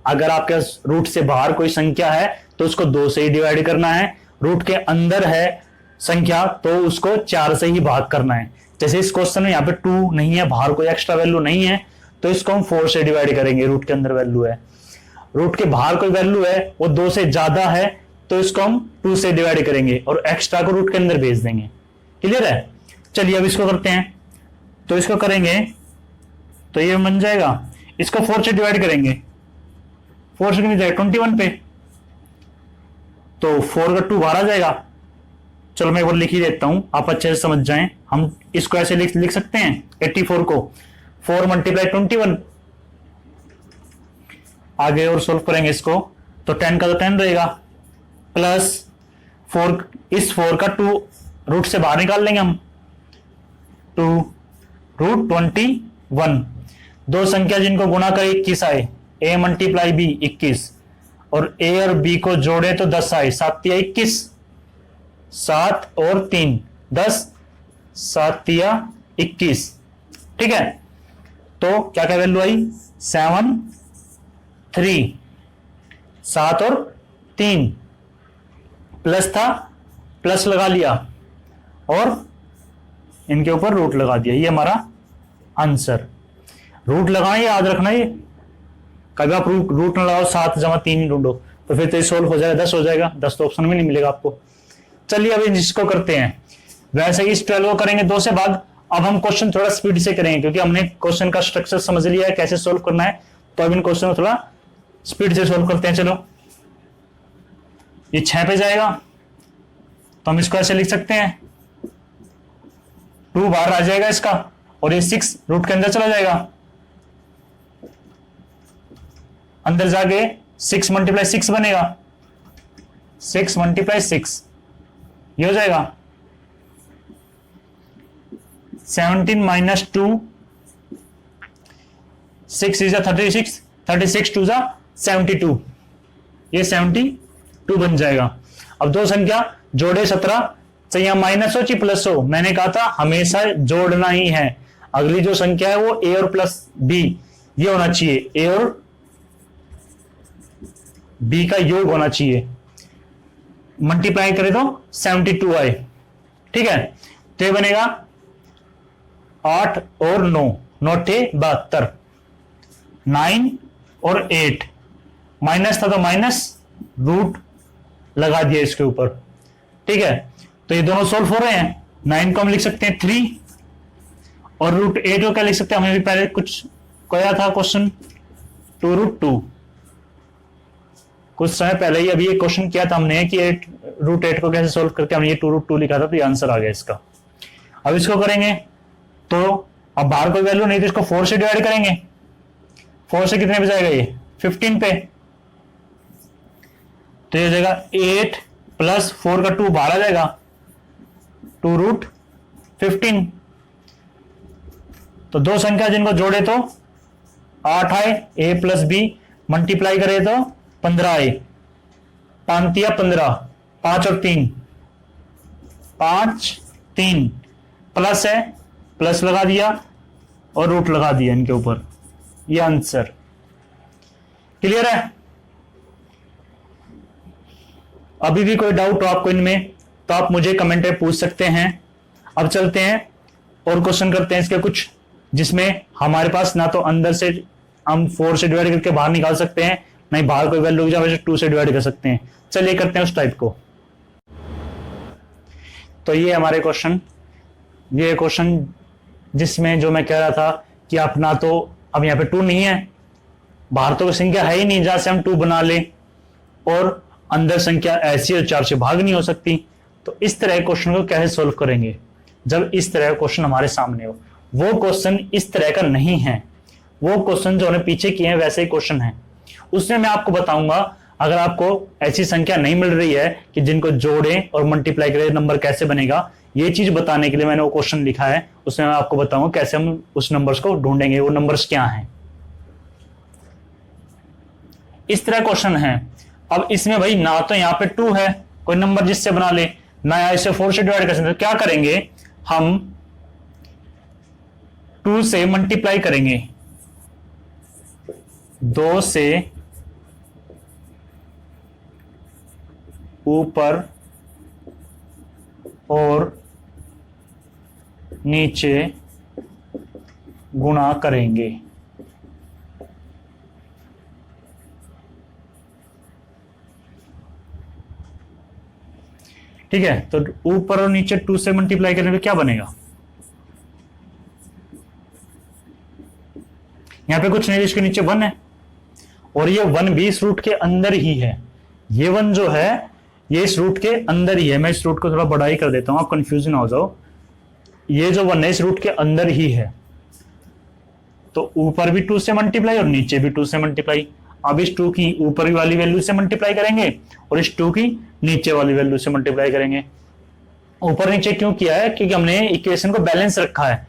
अगर आपके रूट से बाहर कोई संख्या है तो उसको 2 से ही डिवाइड करना है। रूट के अंदर है संख्या तो उसको 4 से ही भाग करना है। जैसे इस क्वेश्चन में यहाँ पे 2 नहीं है, बाहर कोई एक्स्ट्रा वैल्यू नहीं है, तो इसको हम 4 से डिवाइड करेंगे। रूट के अंदर वैल्यू है, रूट के बाहर कोई वैल्यू है वो 2 से ज्यादा है, तो इसको हम 2 से डिवाइड करेंगे और एक्स्ट्रा को रूट के अंदर भेज देंगे। क्लियर है। चलिए अब इसको करते हैं। तो इसको करेंगे तो ये बन जाएगा, इसको 4 से डिवाइड करेंगे, 4 से कितनी जाएगा 21 पे, तो 4 का 2 बाहर आ जाएगा। चलो मैं एक बार लिख ही देता हूं, आप अच्छे से समझ जाएं। हम इसको ऐसे लिख सकते हैं 84 को 4 मल्टीप्लाई 21। आगे और सोल्व करेंगे इसको तो 10 का तो 10 रहेगा, प्लस 4, इस 4 का 2 रूट से बाहर निकाल लेंगे हम, 2 रूट 21। 2 संख्या जिनको गुणा करे 21 आए, a मल्टीप्लाई b 21, और a और b को जोड़े तो 10 आए, 7 या 21, 7 और 3 10, 7 या 21। ठीक है। तो क्या क्या वैल्यू आई 7 3 7 और 3 प्लस था, प्लस लगा लिया और इनके ऊपर रूट लगा दिया, ये हमारा आंसर। रूट लगाना याद रखना, ये कभी आप रूट ना लगाओ 7 जमा 3 ढूंढो तो फिर तो ये सोल्व हो जाएगा, 10 हो जाएगा, 10 तो ऑप्शन में नहीं मिलेगा आपको। चलिए अब जिसको करते हैं वैसे ही इस 12 को करेंगे 2 से भाग। अब हम क्वेश्चन थोड़ा स्पीड से करेंगे क्योंकि हमने क्वेश्चन का स्ट्रक्चर समझ लिया है कैसे सोल्व करना है, तो अब इन क्वेश्चन को थोड़ा स्पीड से सोल्व करते हैं। चलो ये 6 पे जाएगा तो हम इसको ऐसे लिख सकते हैं 2 बाहर आ जाएगा इसका और ये 6 रूट के अंदर चला जाएगा, अंदर जाके 6 मल्टीप्लाई 6 बनेगा, 6 मल्टीप्लाई 6 ये हो जाएगा 17 माइनस 2 6 इज 36 36 2 72, ये 72 बन जाएगा। अब दो संख्या जोड़े 17, चाहे यहां माइनस हो चाहे प्लस हो, मैंने कहा था हमेशा जोड़ना ही है। अगली जो संख्या है वो ए और प्लस बी ये होना चाहिए, ए और बी का योग होना चाहिए। मल्टीप्लाई करें तो 72 आए, ठीक है। तो ये बनेगा 8 और 9, 9 72, 9 और 8, माइनस था तो माइनस रूट लगा दिया इसके ऊपर, ठीक है। तो ये दोनों सोल्व हो रहे हैं। 9 को हम लिख सकते हैं 3 और रूट 8 को क्या लिख सकते हैं, हमने भी पहले कुछ किया था क्वेश्चन 2√2 कुछ समय पहले ही अभी ये क्वेश्चन किया था हमने कि √8 को कैसे सोल्व करके हमने ये 2√2 लिखा था, तो ये आंसर आ गया इसका। अब इसको करेंगे तो अब बाहर कोई वैल्यू नहीं तो इसको 4 से डिवाइड करेंगे, 4 से कितने पे जाएगा ये 15 पे, तो ये हो जाएगा 8 प्लस 4 का 2 बाहर आ जाएगा 2√15। तो दो संख्या जिनको जोड़े तो 8 आए, ए प्लस बी मल्टीप्लाई करे तो 15 आए, 5 या 15, 5 और 3 5 3 प्लस है, प्लस लगा दिया और रूट लगा दिया इनके ऊपर, ये आंसर। क्लियर है? अभी भी कोई डाउट हो आपको इनमें तो आप मुझे कमेंट में पूछ सकते हैं। अब चलते हैं और क्वेश्चन करते हैं इसके कुछ, जिसमें हमारे पास ना तो अंदर से हम 4 से डिवाइड करके बाहर निकाल सकते हैं, नहीं बाहर कोई वैल्यू की वजह से 2 से डिवाइड कर सकते हैं। चलिए करते हैं उस टाइप को। तो ये हमारे क्वेश्चन, ये क्वेश्चन जिसमें जो मैं कह रहा था कि आप ना तो अब यहाँ पे 2 नहीं है, बाहर तो संख्या है ही नहीं जहां से हम 2 बना ले, और अंदर संख्या ऐसी और 4 से भाग नहीं हो सकती। तो इस तरह के क्वेश्चन को कैसे सोल्व करेंगे जब इस तरह का क्वेश्चन हमारे सामने हो। वो क्वेश्चन इस तरह का नहीं है, वो क्वेश्चन जो हमने पीछे किए हैं वैसे ही क्वेश्चन है। उसमें मैं आपको बताऊंगा अगर आपको ऐसी संख्या नहीं मिल रही है कि जिनको जोड़ें और मल्टीप्लाई करें नंबर कैसे बनेगा, ये चीज बताने के लिए मैंने वो क्वेश्चन लिखा है। उसमें मैं आपको बताऊंगा कैसे हम उस नंबर्स को ढूंढेंगे, वो नंबर्स क्या हैं। इस तरह क्वेश्चन है। अब इसमें भाई ना तो यहाँ पे 2 है, कोई नंबर जिससे बना ले, ना यहाँ इसे 4 से डिवाइड कर सकते, तो क्या करेंगे हम 2 से मल्टीप्लाई करेंगे, 2 से ऊपर और नीचे गुणा करेंगे। ठीक है, तो ऊपर और नीचे 2 से मल्टीप्लाई करने पे क्या बनेगा, यहां पे कुछ नहीं, इसके नीचे 1 है और ये 1 भी इस रूट के अंदर ही है। ये 1 जो है ये इस रूट के अंदर ही है। मैं इस रूट को थोड़ा बड़ा ही कर देता हूं, आप कंफ्यूज ना हो जाओ। ये जो 1 है इस रूट के अंदर ही है, तो ऊपर भी 2 से मल्टीप्लाई और नीचे भी 2 से मल्टीप्लाई। अब इस 2 की ऊपर वाली वैल्यू से मल्टीप्लाई करेंगे और इस 2 की नीचे वाली वैल्यू से मल्टीप्लाई करेंगे। ऊपर नीचे क्यों किया है, क्योंकि हमने इक्वेशन को बैलेंस रखा है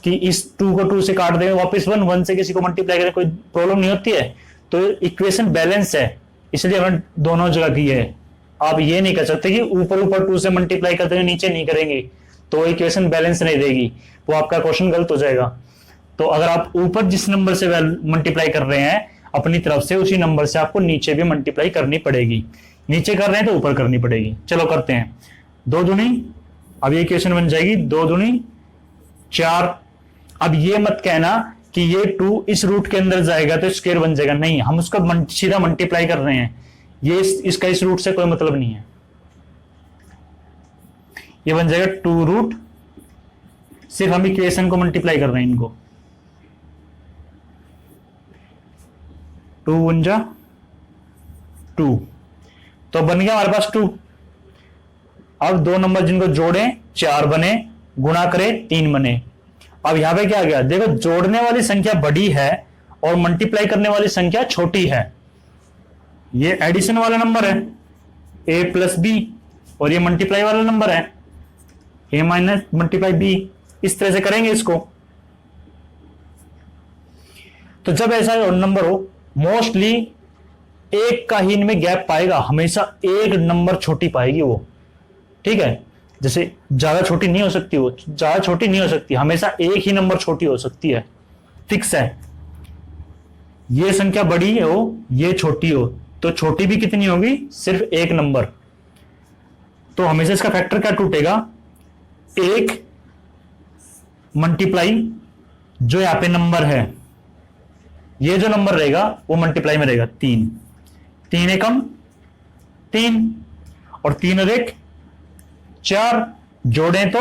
कि इस 2 को 2 से काट देंगे वापस 1 से किसी को मल्टीप्लाई करें कोई प्रॉब्लम नहीं होती है। तो इक्वेशन बैलेंस है, इसलिए हमने दोनों जगह की है। आप ये नहीं कर सकते कि ऊपर 2 से मल्टीप्लाई कर देंगे नीचे नहीं करेंगे, तो इक्वेशन बैलेंस नहीं देगी, वो आपका क्वेश्चन गलत हो जाएगा। तो अगर आप ऊपर जिस नंबर से मल्टीप्लाई कर रहे हैं अपनी तरफ से, उसी नंबर से आपको नीचे भी मल्टीप्लाई करनी पड़ेगी। नीचे कर रहे हैं तो ऊपर करनी पड़ेगी। चलो करते हैं। 2 दूनी, अब ये इक्वेशन बन जाएगी 2 दूनी 4। अब ये मत कहना कि ये 2 इस रूट के अंदर जाएगा तो स्क्वायर बन जाएगा, नहीं, हम उसका सीधा मल्टीप्लाई कर रहे हैं। ये इसका इस रूट से कोई मतलब नहीं है। ये बन जाएगा 2 रूट, सिर्फ हम इक्वेशन को मल्टीप्लाई कर रहे हैं इनको। 2 1 2, तो बन गया हमारे पास 2। अब 2 नंबर जिनको जोड़े 4 बने, गुणा करें 3 बने। अब यहां पे क्या आ गया, देखो जोड़ने वाली संख्या बड़ी है और मल्टीप्लाई करने वाली संख्या छोटी है। ये एडिशन वाला नंबर है a प्लस बी, और ये मल्टीप्लाई वाला नंबर है a माइनस मल्टीप्लाई बी। इस तरह से करेंगे इसको। तो जब ऐसा नंबर हो, मोस्टली एक का ही इनमें गैप पाएगा, हमेशा एक नंबर छोटी पाएगी वो, ठीक है। जैसे ज्यादा छोटी नहीं हो सकती, वो ज्यादा छोटी नहीं हो सकती, हमेशा एक ही नंबर छोटी हो सकती है, फिक्स है। ये संख्या बड़ी हो, ये छोटी हो, तो छोटी भी कितनी होगी, सिर्फ एक नंबर। तो हमेशा इसका फैक्टर क्या टूटेगा, एक मल्टीप्लाई जो यहां पे नंबर है, ये जो नंबर रहेगा वो मल्टीप्लाई में रहेगा 3। 3 एकम 3 और 3 और 1 4, जोड़ें तो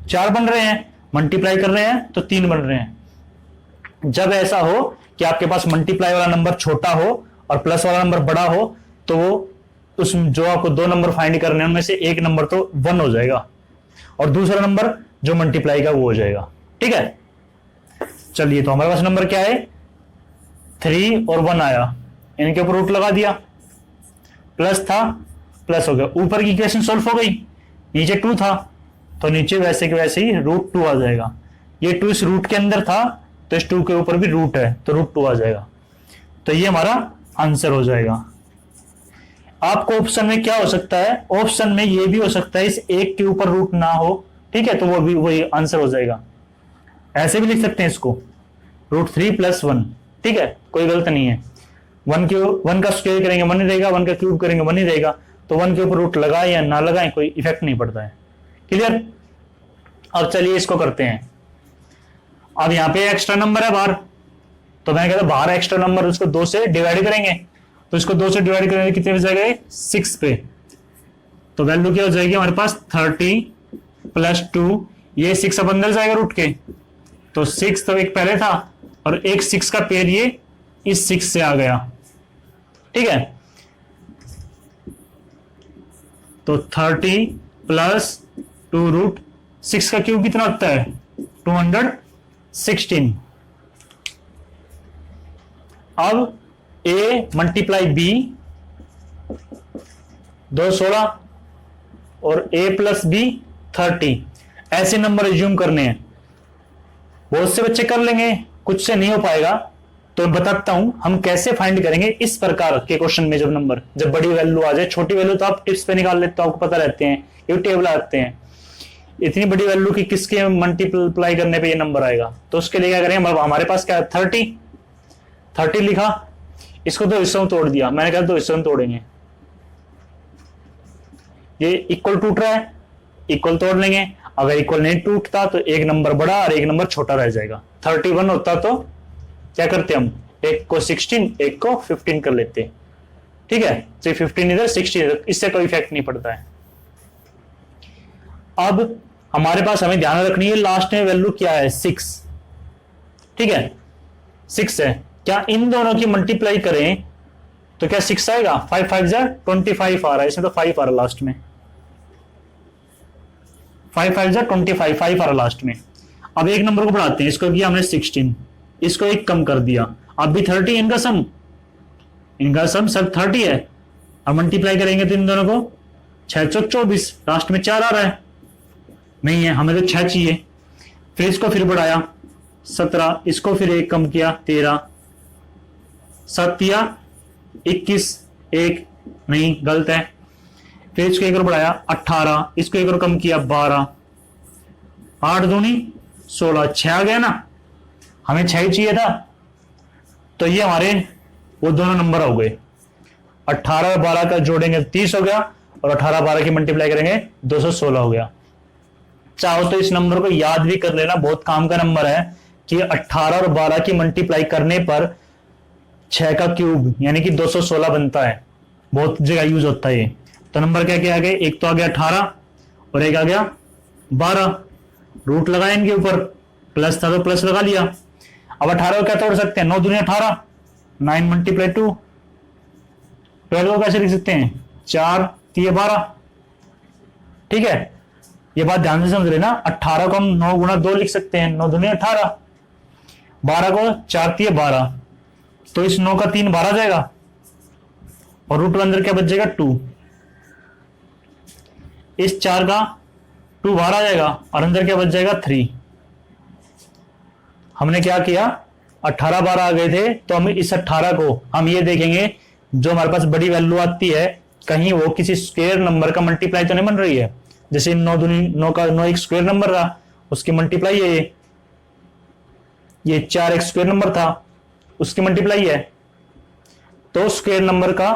4 बन रहे हैं, मल्टीप्लाई कर रहे हैं तो 3 बन रहे हैं। जब ऐसा हो कि आपके पास मल्टीप्लाई वाला नंबर छोटा हो और प्लस वाला नंबर बड़ा हो, तो उस जो आपको 2 नंबर फाइंड करने हैं उनमें से एक नंबर तो 1 हो जाएगा और दूसरा नंबर जो मल्टीप्लाई का वो हो जाएगा, ठीक है। चलिए, तो हमारे पास नंबर क्या है, 3 और 1 आया, इनके ऊपर रूट लगा दिया, प्लस था प्लस हो गया, ऊपर की इक्वेशन सॉल्व हो गई। नीचे 2 था तो नीचे वैसे के वैसे ही रूट 2 आ जाएगा। ये 2 इस रूट के अंदर था तो इस 2 के ऊपर भी रूट है तो रूट 2 आ जाएगा। तो ये हमारा आंसर हो जाएगा। आपको ऑप्शन में क्या हो सकता है, ऑप्शन में ये भी हो सकता है इस एक के ऊपर रूट ना हो, ठीक है, तो वो भी वही आंसर हो जाएगा। ऐसे भी लिख सकते हैं इसको, √3 + 1, ठीक है, कोई गलत नहीं है। 1 का स्क्वायर करेंगे 1 ही रहेगा, 1 का क्यूब करेंगे 1 ही रहेगा, तो 1 के ऊपर रूट लगाए या ना लगाए कोई इफेक्ट नहीं पड़ता है। क्लियर। अब चलिए इसको करते हैं। अब यहां पे एक्स्ट्रा नंबर है बाहर, तो मैंने कहा था बाहर एक्स्ट्रा नंबर, उसको 2 से डिवाइड करेंगे, तो इसको 2 से डिवाइड करेंगे कितने पे जाएगा, 6 पे। तो वैल्यू क्या हो जाएगी हमारे पास 30 + 2, ये 6 अब अंदर जाएगा रूट के, तो 6 तो एक पहले था और एक 6 का पेयर ये इस 6 से आ गया, ठीक है। तो 30 + 2 √6 का क्यूब कितना होता है, 216। अब a मल्टीप्लाई b 2 16 और a + b 30, ऐसे नंबर एज्यूम करने हैं। बहुत से बच्चे कर लेंगे, कुछ से नहीं हो पाएगा, तो बताता हूं हम कैसे फाइंड करेंगे इस प्रकार के क्वेश्चन में। जब बड़ी वैल्यू आ जाए, छोटी वैल्यू तो आप टिप्स पे निकाल लेते हो, आपको पता रहते हैं, ये टेबल आते हैं। इतनी बड़ी वैल्यू की किसके मल्टीप्लाई करने पे ये नंबर आएगा, तो उसके लिए क्या करेंगे, हमारे पास क्या है 30 लिखा, इसको 2 हिस्सों में तोड़ दिया, मैंने कहा 2 हिस्सों में तोड़ेंगे, ये इक्वल टूट रहा है, इक्वल तोड़ लेंगे। अगर इक्वल नहीं टूटता तो एक नंबर बड़ा और एक नंबर छोटा रह जाएगा। 31 होता तो क्या करते हम, एक को 16 एक को 15 कर लेते, ठीक है, तो 15 इधर 16 इधर, इससे कोई इफेक्ट नहीं पड़ता है। अब हमारे पास हमें ध्यान रखनी है लास्ट में वैल्यू क्या है, 6, ठीक है, 6 है। क्या इन दोनों की मल्टीप्लाई करें तो क्या 6 आएगा, 5 5 जा 25 आ रहा है, इसमें तो 5 आ रहा लास्ट में, 5 5 जा 25, 5 आ रहा लास्ट में। अब एक नंबर को बढ़ाते हैं, इसको किया हमने 16, इसको एक कम कर दिया, अब भी 30, इनका सम सब 30 है। अब मल्टीप्लाई करेंगे तो इन दोनों को 6 × 24, लास्ट में 4 आ रहा है, नहीं है, हमें तो 6 चाहिए। फिर इसको फिर बढ़ाया 17, इसको फिर एक कम किया 13, 7 या 21, एक नहीं गलत है। फिर इसको एक और बढ़ाया 18, इसको एक और कम किया 12, 8 दूनी 16, 6 आ गया ना। हमें 6 ही चाहिए था, तो ये हमारे वो दोनों नंबर हो गए। 18 और 12 का जोड़ेंगे 30 हो गया, और 18 12 की मल्टीप्लाई करेंगे 216 हो गया। चाहो तो इस नंबर को याद भी कर लेना, बहुत काम का नंबर है कि 18 और 12 की मल्टीप्लाई करने पर 6 का क्यूब यानी कि 216 बनता है, बहुत जगह यूज होता है ये। तो नंबर क्या क्या आ गए, एक तो आ गया 18 और एक आ गया 12, रूट लगाए इनके ऊपर, प्लस था तो प्लस लगा लिया। अब 18 को क्या तोड़ सकते हैं, 9 दूनी 18, 9 मल्टीप्लाई 2, 12 को कैसे लिख सकते हैं, 4 3 12। ठीक है, ये बात ध्यान से समझ लेना, 18 को हम 9 गुना 2 लिख सकते हैं, 9 दूनी 18, 12 को 4 3 12, तो इस 9 का 3 12 जाएगा, और रूट अंदर क्या बच जाएगा 2, इस 4 का 2 बाहर आ जाएगा, और अंदर क्या बच जाएगा 3। हमने क्या किया, 18 12 आ गए थे, तो हम इस 18 को हम ये देखेंगे जो हमारे पास बड़ी वैल्यू आती है, कहीं वो किसी स्क्वायर नंबर का मल्टीप्लाई तो नहीं बन रही है। जैसे 9 दूनी 9 का 9 एक स्क्वायर नंबर था, उसकी मल्टीप्लाई है ये 4 एक स्क्वायर नंबर था, उसकी मल्टीप्लाई है, तो स्क्वायर नंबर का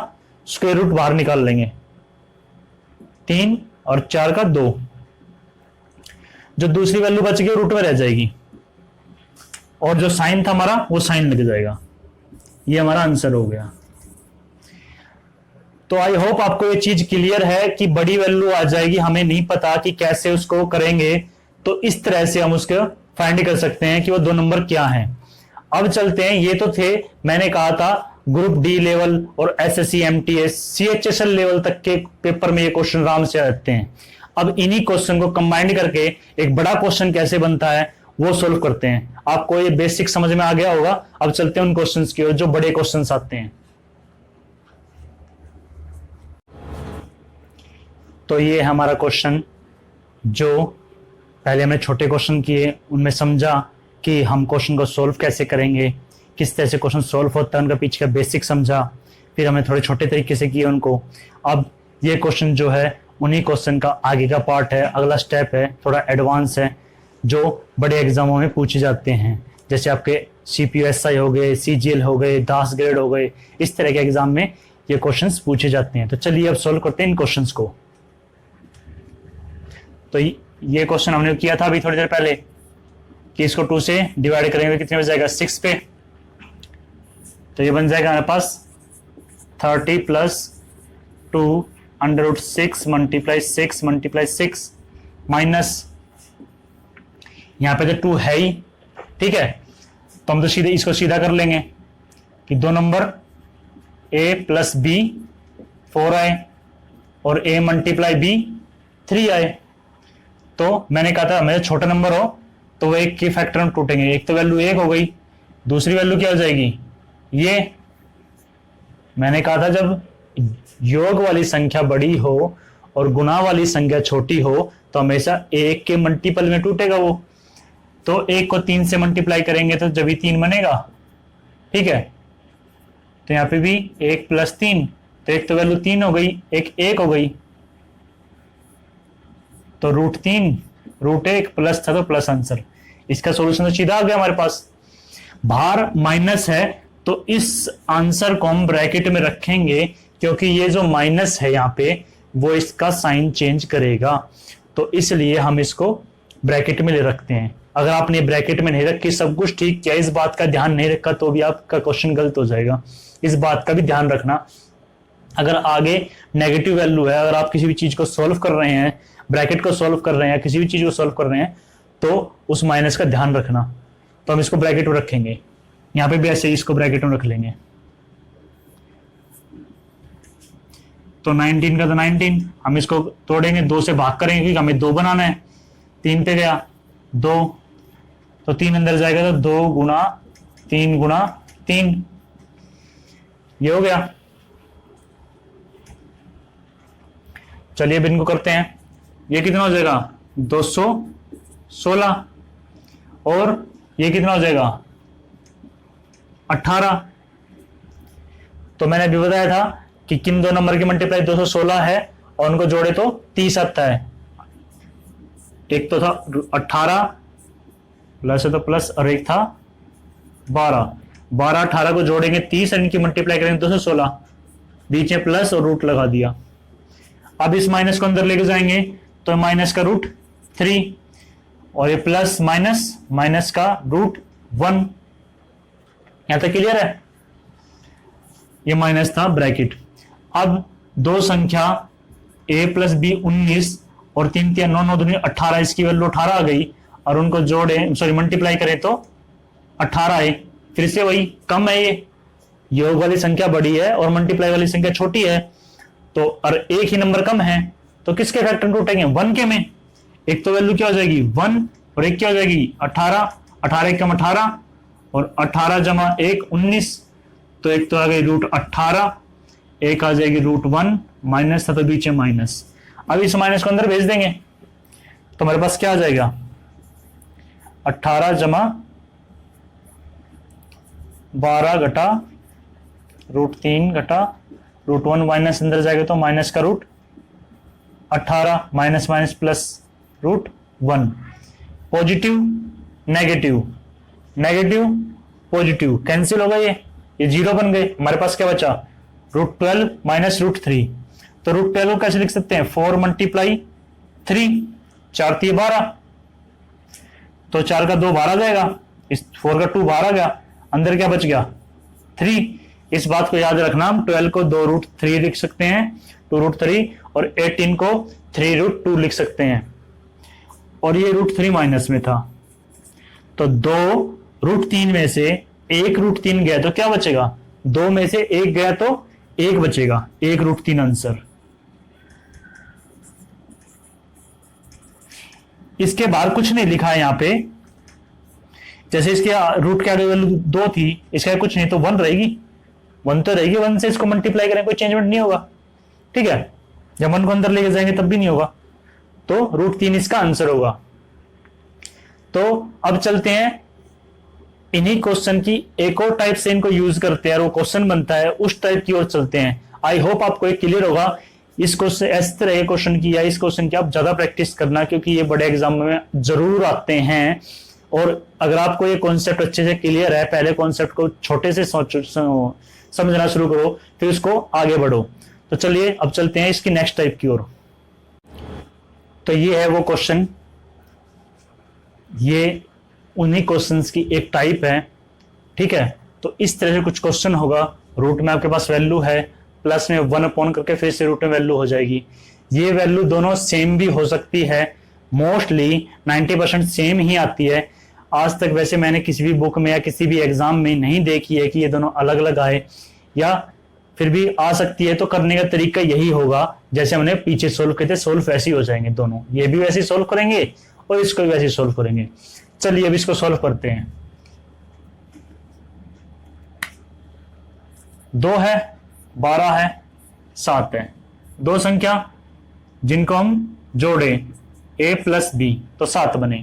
स्क्वायर रूट बाहर निकाल लेंगे, 3 और 4 का 2, जो दूसरी वैल्यू बच गई रूट में रह जाएगी, और जो साइन था हमारा वो साइन लग जाएगा। ये हमारा आंसर हो गया। तो आई होप आपको ये चीज क्लियर है कि बड़ी वैल्यू आ जाएगी, हमें नहीं पता कि कैसे उसको करेंगे, तो इस तरह से हम उसको फाइंड कर सकते हैं कि वो दो नंबर क्या हैं। अब चलते हैं, ये तो थे मैंने कहा था ग्रुप डी लेवल और एसएससी एमटीएस सीएचएसएल लेवल तक के पेपर में ये क्वेश्चन आराम से आते हैं। अब इन्हीं क्वेश्चन को कंबाइंड करके एक बड़ा क्वेश्चन कैसे बनता है वो सोल्व करते हैं। आपको ये बेसिक समझ में आ गया होगा। अब चलते हैं उन क्वेश्चंस की ओर जो बड़े क्वेश्चंस आते हैं। तो ये हमारा क्वेश्चन, जो पहले हमने छोटे क्वेश्चन किए, उनमें समझा कि हम क्वेश्चन को सोल्व कैसे करेंगे, किस तरह से क्वेश्चन सोल्व होता है, उनका पीछे का बेसिक समझा, फिर हमने थोड़े छोटे तरीके से किए उनको। अब ये क्वेश्चन जो है उन्हीं क्वेश्चन का आगे का पार्ट है, अगला स्टेप है, थोड़ा एडवांस है, जो बड़े एग्जामों में पूछे जाते हैं। जैसे आपके CPSI हो गए, CGL हो गए, दास ग्रेड हो गए, इस तरह के एग्जाम में ये क्वेश्चंस पूछे जाते हैं। तो चलिए अब सोल्व करते हैं इन क्वेश्चंस को। तो ये क्वेश्चन हमने किया था अभी थोड़ी देर पहले कि इसको 2 से डिवाइड करेंगे कितने में जाएगा, 6 पे। तो ये बन जाएगा हमारे पास 30 + 2 √6 मल्टीप्लाई 6 माइनस, यहां पे तो 2 है ही, ठीक है, तो हम तो सीधे इसको सीधा कर लेंगे कि दो नंबर a + b 4 आए और a × b 3 आए। तो मैंने कहा था हमें छोटा नंबर हो तो वो एक के फैक्टर में टूटेंगे। एक तो वैल्यू 1 हो गई, दूसरी वैल्यू क्या हो जाएगी, ये मैंने कहा था जब योग वाली संख्या बड़ी हो और गुणा वाली संख्या छोटी हो तो हमेशा 1 के मल्टीपल में टूटेगा वो। तो 1 को 3 से मल्टीप्लाई करेंगे तो जब ही 3 बनेगा, ठीक है। तो यहां पे भी 1 + 3, तो एक तो वैल्यू 3 हो गई, एक 1 हो गई, तो √3 √1 प्लस था तो प्लस आंसर। इसका सॉल्यूशन तो सीधा आ गया हमारे पास। बाहर माइनस है तो इस आंसर को हम ब्रैकेट में रखेंगे क्योंकि ये जो माइनस है यहाँ पे वो इसका साइन चेंज करेगा, तो इसलिए हम इसको ब्रैकेट में ले रखते हैं। अगर आपने ब्रैकेट में नहीं रखी, सब कुछ ठीक किया, इस बात का ध्यान नहीं रखा तो भी आपका क्वेश्चन गलत हो जाएगा। इस बात का भी ध्यान रखना, अगर आगे नेगेटिव वैल्यू है, अगर आप किसी भी चीज को सोल्व कर रहे हैं, ब्रैकेट को सोल्व कर रहे हैं, किसी भी चीज को सोल्व कर रहे हैं, तो उस माइनस का ध्यान रखना। तो हम इसको ब्रैकेट में रखेंगे, यहां पे भी ऐसे ही इसको ब्रैकेट में रख लेंगे। तो 19 का तो 19, हम इसको तोड़ेंगे, 2 से भाग करेंगे क्योंकि हमें 2 बनाना है। 3 पे गया 2, तो 3 अंदर जाएगा तो 2 गुना 3 गुना 3, ये हो गया। चलिए अब इनको करते हैं, ये कितना हो जाएगा 216 और ये कितना हो जाएगा 18। तो मैंने अभी बताया था कि किन दो नंबर की मल्टीप्लाई 216 है और उनको जोड़े तो 30 आता है। एक तो था 18 प्लस है तो प्लस और एक था 12, 12 18 को जोड़ेंगे 30 और इनकी मल्टीप्लाई करेंगे 216, बीच में प्लस और रूट लगा दिया। अब इस माइनस को अंदर लेके जाएंगे तो माइनस का रूट 3 और ये प्लस माइनस, माइनस का रूट 1। यहां तक क्लियर है? ये माइनस था ब्रैकेट। अब दो संख्या a प्लस बी 19 और 3 3 9 9 दूनी 18, इसकी वैल्यू 18 आ गई और उनको जोड़े सॉरी मल्टीप्लाई करें तो 18 है। फिर से वही कम है, ये योग वाली संख्या बड़ी है और मल्टीप्लाई वाली संख्या छोटी है, तो और एक ही नंबर कम है, तो किसके फैक्टर में उठेंगे? 1 के में। एक तो वैल्यू क्या हो जाएगी 1 और एक क्या हो जाएगी 18, 18 एक कम 18 और 18 जमा 1 19, तो एक तो आ गई रूट 18, एक आ जाएगी रूट 1, माइनस था तो बीच में माइनस। अब इस माइनस को अंदर भेज देंगे तो हमारे पास क्या आ जाएगा 18 जमा 12 घटा रूट 3 घटा रूट 1, माइनस अंदर जाएगा तो माइनस का root 18, minus minus plus root 1। Positive negative, negative positive cancel होगा, ये जीरो बन गए। हमारे पास क्या बचा रूट 12 माइनस रूट 3, तो रूट 12 को कैसे लिख सकते हैं 4 मल्टीप्लाई 3, 4 3 12, तो 4 का 2 12 जाएगा, इस 4 का 2 12 गया, अंदर क्या बच गया 3। इस बात को याद रखना, हम 12 को 2 रूट 3 लिख सकते हैं 2 रूट 3 और 18 को 3 रूट 2 लिख सकते हैं, और ये रूट 3 माइनस में था, तो 2 रूट 3 में से 1 रूट 3 गया तो क्या बचेगा 2 में से 1 गया तो 1 बचेगा, 1 रूट 3 आंसर। इसके बाहर कुछ नहीं लिखा है यहां पे, जैसे इसके रूट के आगे वैल्यू 2 थी, इसका कुछ नहीं तो 1 रहेगी, 1 तो रहेगी, 1 से इसको मल्टीप्लाई करें कोई चेंजमेंट नहीं होगा, ठीक है। जब 1 को अंदर लेके जाएंगे तब भी नहीं होगा, तो रूट 3 इसका आंसर होगा। तो अब चलते हैं इन्हीं क्वेश्चन की एक और टाइप से इनको यूज करते हैं और वो क्वेश्चन बनता है उस टाइप की ओर चलते हैं। आई होप आपको एक क्लियर होगा इस क्वेश्चन, इस तरह के क्वेश्चन की या इस क्वेश्चन की आप ज्यादा प्रैक्टिस करना, क्योंकि ये बड़े एग्जाम में जरूर आते हैं। और अगर आपको ये कॉन्सेप्ट अच्छे से क्लियर है, पहले कॉन्सेप्ट को छोटे से समझना शुरू करो, फिर उसको आगे बढ़ो। तो चलिए अब चलते हैं इसकी नेक्स्ट टाइप की ओर। तो ये है वो क्वेश्चन, ये उन्हीं क्वेश्चंस की एक टाइप है, ठीक है। तो इस तरह से कुछ क्वेश्चन होगा, रूट में आपके पास वैल्यू है, प्लस में 1 अपॉन करके फिर से रूट में वैल्यू हो जाएगी। ये वैल्यू दोनों सेम भी हो सकती है, मोस्टली 90% सेम ही आती है। आज तक वैसे मैंने किसी भी बुक में या किसी भी एग्जाम में नहीं देखी है कि ये दोनों अलग अलग आए, या फिर भी आ सकती है तो करने का तरीका यही होगा जैसे हमने पीछे सोल्व किए थे, सोल्व वैसे ही हो जाएंगे दोनों, ये भी वैसे सोल्व करेंगे और इसको भी वैसे सोल्व करेंगे। चलिए अब इसको सॉल्व करते हैं। 2 है, 12 है, 7 है, दो संख्या जिनको हम जोड़े a प्लस बी तो 7 बने,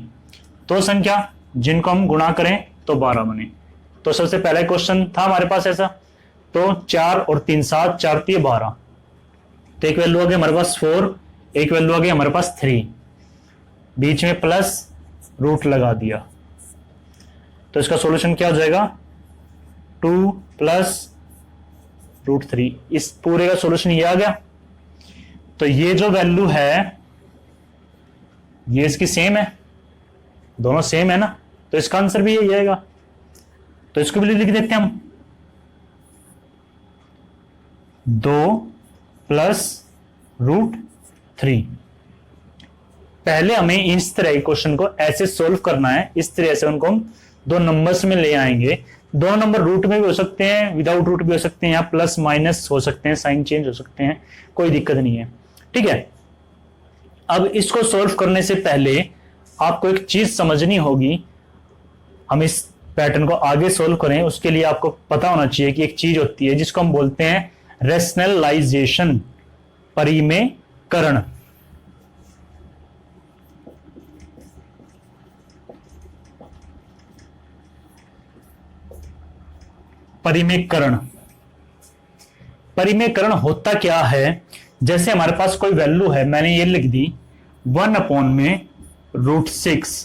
दो संख्या जिनको हम गुणा करें तो 12 बने। तो सबसे पहला क्वेश्चन था हमारे पास ऐसा, तो 4 और 3 7, 4 3 12, तो एक वैल्यू आ गई हमारे पास 4, एक वैल्यू आ गई हमारे पास 3, बीच में प्लस रूट लगा दिया, तो इसका सॉल्यूशन क्या हो जाएगा 2 प्लस रूट 3। इस पूरे का सॉल्यूशन ये आ गया। तो ये जो वैल्यू है ये इसकी सेम है, दोनों सेम है ना, तो इसका आंसर भी यही आएगा। तो इसको भी लिख देते हैं हम, 2 प्लस रूट 3। पहले हमें इस तरह क्वेश्चन को ऐसे सोल्व करना है, इस तरह से उनको हम दो नंबर्स में ले आएंगे। दो नंबर रूट में भी हो सकते हैं, विदाउट रूट भी हो सकते हैं, या प्लस माइनस हो सकते हैं, साइन चेंज हो सकते हैं, कोई दिक्कत नहीं है, ठीक है। अब इसको सोल्व करने से पहले आपको एक चीज समझनी होगी, हम इस पैटर्न को आगे सोल्व करें उसके लिए आपको पता होना चाहिए कि एक चीज होती है जिसको हम बोलते हैं रैशनलाइजेशन, परिमेयकरण। परिमेयकरण, परिमेयकरण होता क्या है, जैसे हमारे पास कोई वैल्यू है, मैंने ये लिख दी 1 अपॉन में रूट 6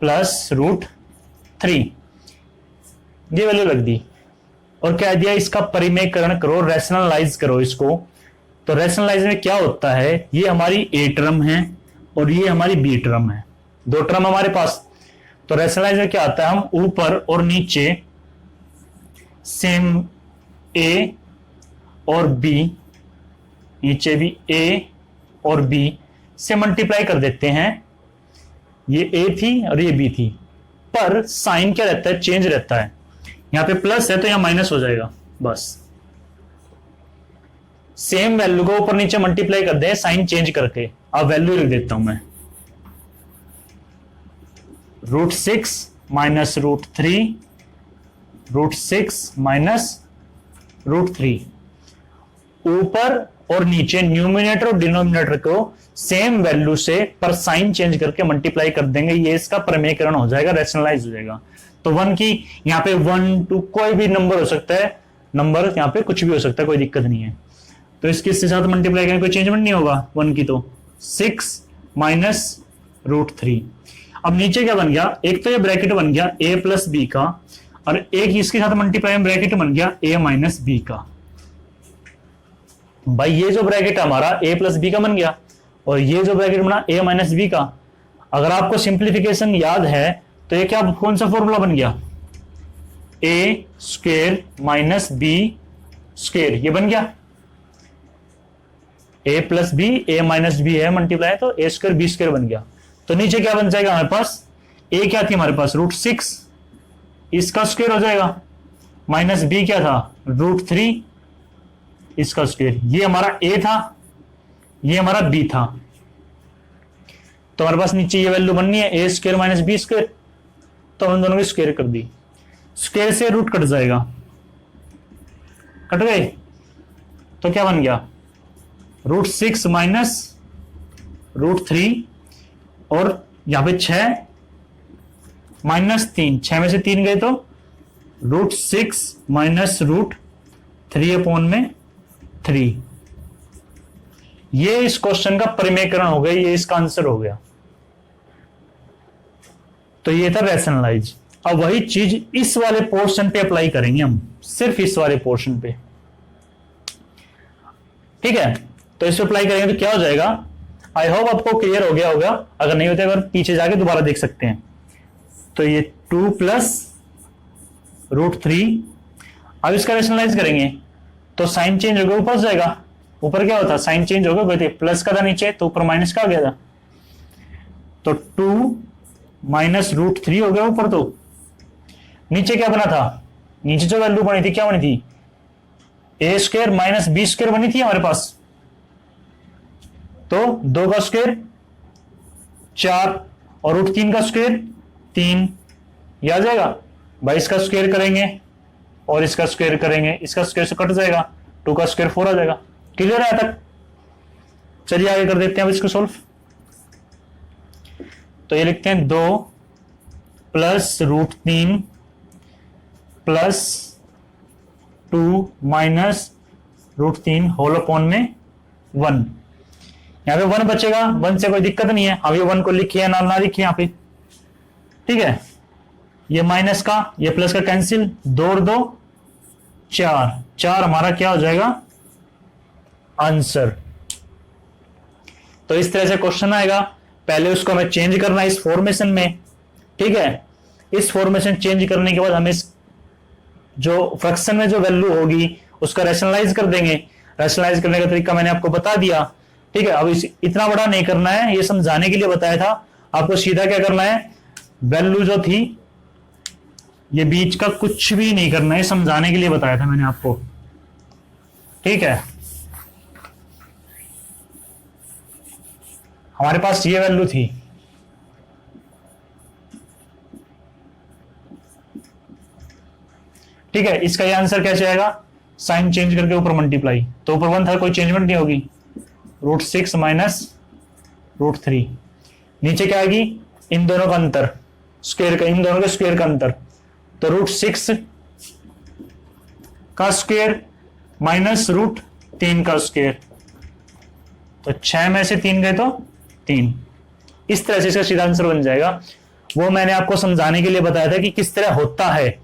प्लस रूट 3। ये वैल्यू रख दी और कह दिया इसका परिमेयकरण करो, रैशनलाइज करो इसको। तो रैशनलाइज में क्या होता है, ये हमारी ए टर्म है और ये हमारी बी टर्म है, दो टर्म हमारे पास। तो रैशनलाइज में क्या आता है, हम ऊपर और नीचे सेम ए और बी, नीचे भी ए और बी से मल्टीप्लाई कर देते हैं। ये ए थी और ये बी थी, पर साइन क्या रहता है, चेंज रहता है। यहां पे प्लस है तो यहां माइनस हो जाएगा, बस सेम वैल्यू को ऊपर नीचे मल्टीप्लाई कर दे साइन चेंज करके। अब वैल्यू लिख देता हूं मैं, √6 माइनस √3, √6 माइनस √3। ऊपर और नीचे न्यूमिनेटर और डिनोमिनेटर को सेम वैल्यू से पर साइन चेंज करके मल्टीप्लाई कर देंगे, ये इसका परिमेयकरण हो जाएगा, रैशनलाइज हो जाएगा। तो 1 की यहां पे 1 2 कोई भी नंबर हो सकता है, नंबर यहां पे कुछ भी हो सकता है, कोई दिक्कत नहीं है। तो इसके साथ मल्टीप्लाई करेंगे कोई चेंजमेंट नहीं होगा 1 की। तो 6 माइनस √3। अब नीचे क्या बन गया, एक तो ये ब्रैकेट बन गया a प्लस बी का, और एक इसके साथ मल्टीप्लाई में ब्रैकेट बन गया a माइनस बी का। भाई ये जो ब्रैकेट हमारा a प्लस बी का बन गया और ये जो ब्रैकेट बना a माइनस बी का। अगर आपको सिंप्लीफिकेशन याद है तो ये क्या, कौन सा फॉर्मूला बन गया, a square minus B square, ये बन गया। a plus B, a minus B है मल्टीप्लाई, तो a स्क्वायर बी स्क्वायर बन गया। तो नीचे क्या बन जाएगा हमारे पास, a क्या थी हमारे पास √6, इसका स्क्वायर हो जाएगा, माइनस b क्या था √3, इसका स्क्वायर। ये हमारा a था, ये हमारा b था। तो हमारे पास नीचे ये वैल्यू बननी है a square minus B square, तो हम दोनों की स्क्वायर कर दी। स्क्वायर से रूट कट जाएगा, कट गए, तो क्या बन गया √6 माइनस √3, और यहां पे 6 माइनस 3, 6 में से 3 गए तो √6 माइनस √3 अपॉन में 3। ये इस क्वेश्चन का परिमेयकरण हो गया, ये इसका आंसर हो गया। तो ये था रैशनलाइज। अब वही चीज इस वाले पोर्शन पे अप्लाई करेंगे हम, सिर्फ इस वाले पोर्शन पे, ठीक है। तो इस पे अप्लाई करेंगे तो क्या हो जाएगा, आई होप आपको क्लियर हो गया होगा, अगर नहीं होता अगर पीछे जाके दोबारा देख सकते हैं। तो ये 2 प्लस √3, अब इसका रैशनलाइज करेंगे तो साइन चेंज होगा, ऊपर जाएगा, ऊपर क्या होता, साइन चेंज होगा, प्लस का था नीचे, तो ऊपर माइनस का आ गया था। तो 2 माइनस √3 हो गया ऊपर। तो नीचे क्या बना था, नीचे जो वैल्यू बनी थी क्या बनी थी, a square minus B square बनी थी हमारे पास। तो 2 का स्क्वायर 4 और √3 का स्क्वायर 3, यह आ जाएगा। 22 का स्क्वायर करेंगे और इसका स्क्वायर करेंगे, इसका स्क्वायर से कट जाएगा, 2 का स्क्वायर 4 आ जाएगा। क्लियर है तक? चलिए आगे कर देते हैं अब इसको सोल्व। तो ये लिखते हैं 2 plus √3 plus 2 minus √3 whole upon में 1। यहां पे 1 बचेगा, 1 से कोई दिक्कत नहीं है, हम ये 1 को लिखिए ना ना लिखिए यहां पे, ठीक है। ये माइनस का ये प्लस का कैंसिल, 2 और 2 4, 4 हमारा क्या हो जाएगा आंसर। तो इस तरह से क्वेश्चन आएगा, पहले उसको हमें चेंज करना है इस फॉर्मेशन में, ठीक है। इस फॉर्मेशन चेंज करने के बाद हमें जो फ्रैक्शन में जो वैल्यू होगी उसका रैशनलाइज कर देंगे। रैशनलाइज करने का तरीका मैंने आपको बता दिया, ठीक है। अब इतना बड़ा नहीं करना है, ये समझाने के लिए बताया था। आपको सीधा क्या करना है, वैल्यू जो थी ये बीच का कुछ भी नहीं करना है, समझाने के लिए बताया था मैंने आपको, ठीक है। हमारे पास ये वैल्यू थी, ठीक है। इसका ये आंसर कैसे आएगा, साइन चेंज करके ऊपर मल्टीप्लाई, तो ऊपर 1 था, कोई चेंजमेंट नहीं होगी, √6 माइनस √3। नीचे क्या आएगी, इन दोनों का अंतर, स्क्वायर का, इन दोनों के स्क्वायर का अंतर, तो √6 का स्क्वायर माइनस √3 का स्क्वायर, तो 6 में से 3 गए तो 3। इस तरह से इसका सीधा आंसर बन जाएगा। वो मैंने आपको समझाने के लिए बताया था कि किस तरह होता है,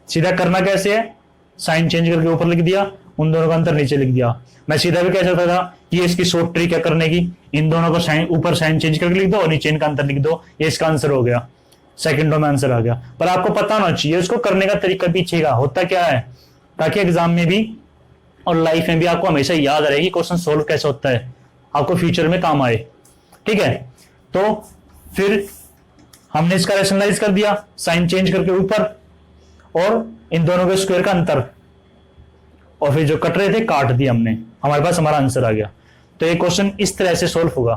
सीधा करना कैसे है, साइन चेंज करके ऊपर लिख दिया, उन दोनों का अंतर नीचे लिख दिया। मैं सीधा भी कह सकता था कि इसकी शॉर्ट ट्रिक क्या करने की, इन दोनों को साइन ऊपर साइन चेंज करके लिख दो और नीचे इनका अंतर लिख दो, ये इसका आंसर हो गया, सेकंड रो में आंसर आ गया। पर आपको पता होना चाहिए उसको करने का तरीका पीछे का होता क्या है, ताकि एग्जाम में भी और लाइफ में भी आपको हमेशा याद रहे कि क्वेश्चन सोल्व कैसे होता है, आपको फ्यूचर में काम आए। ठीक है, तो फिर हमने इसका रेशनलाइज कर दिया, साइन चेंज करके ऊपर और इन दोनों के स्क्वायर का अंतर, और फिर जो कट रहे थे काट दिया हमने, हमारे पास हमारा आंसर आ गया। तो ये क्वेश्चन इस तरह से सोल्व होगा।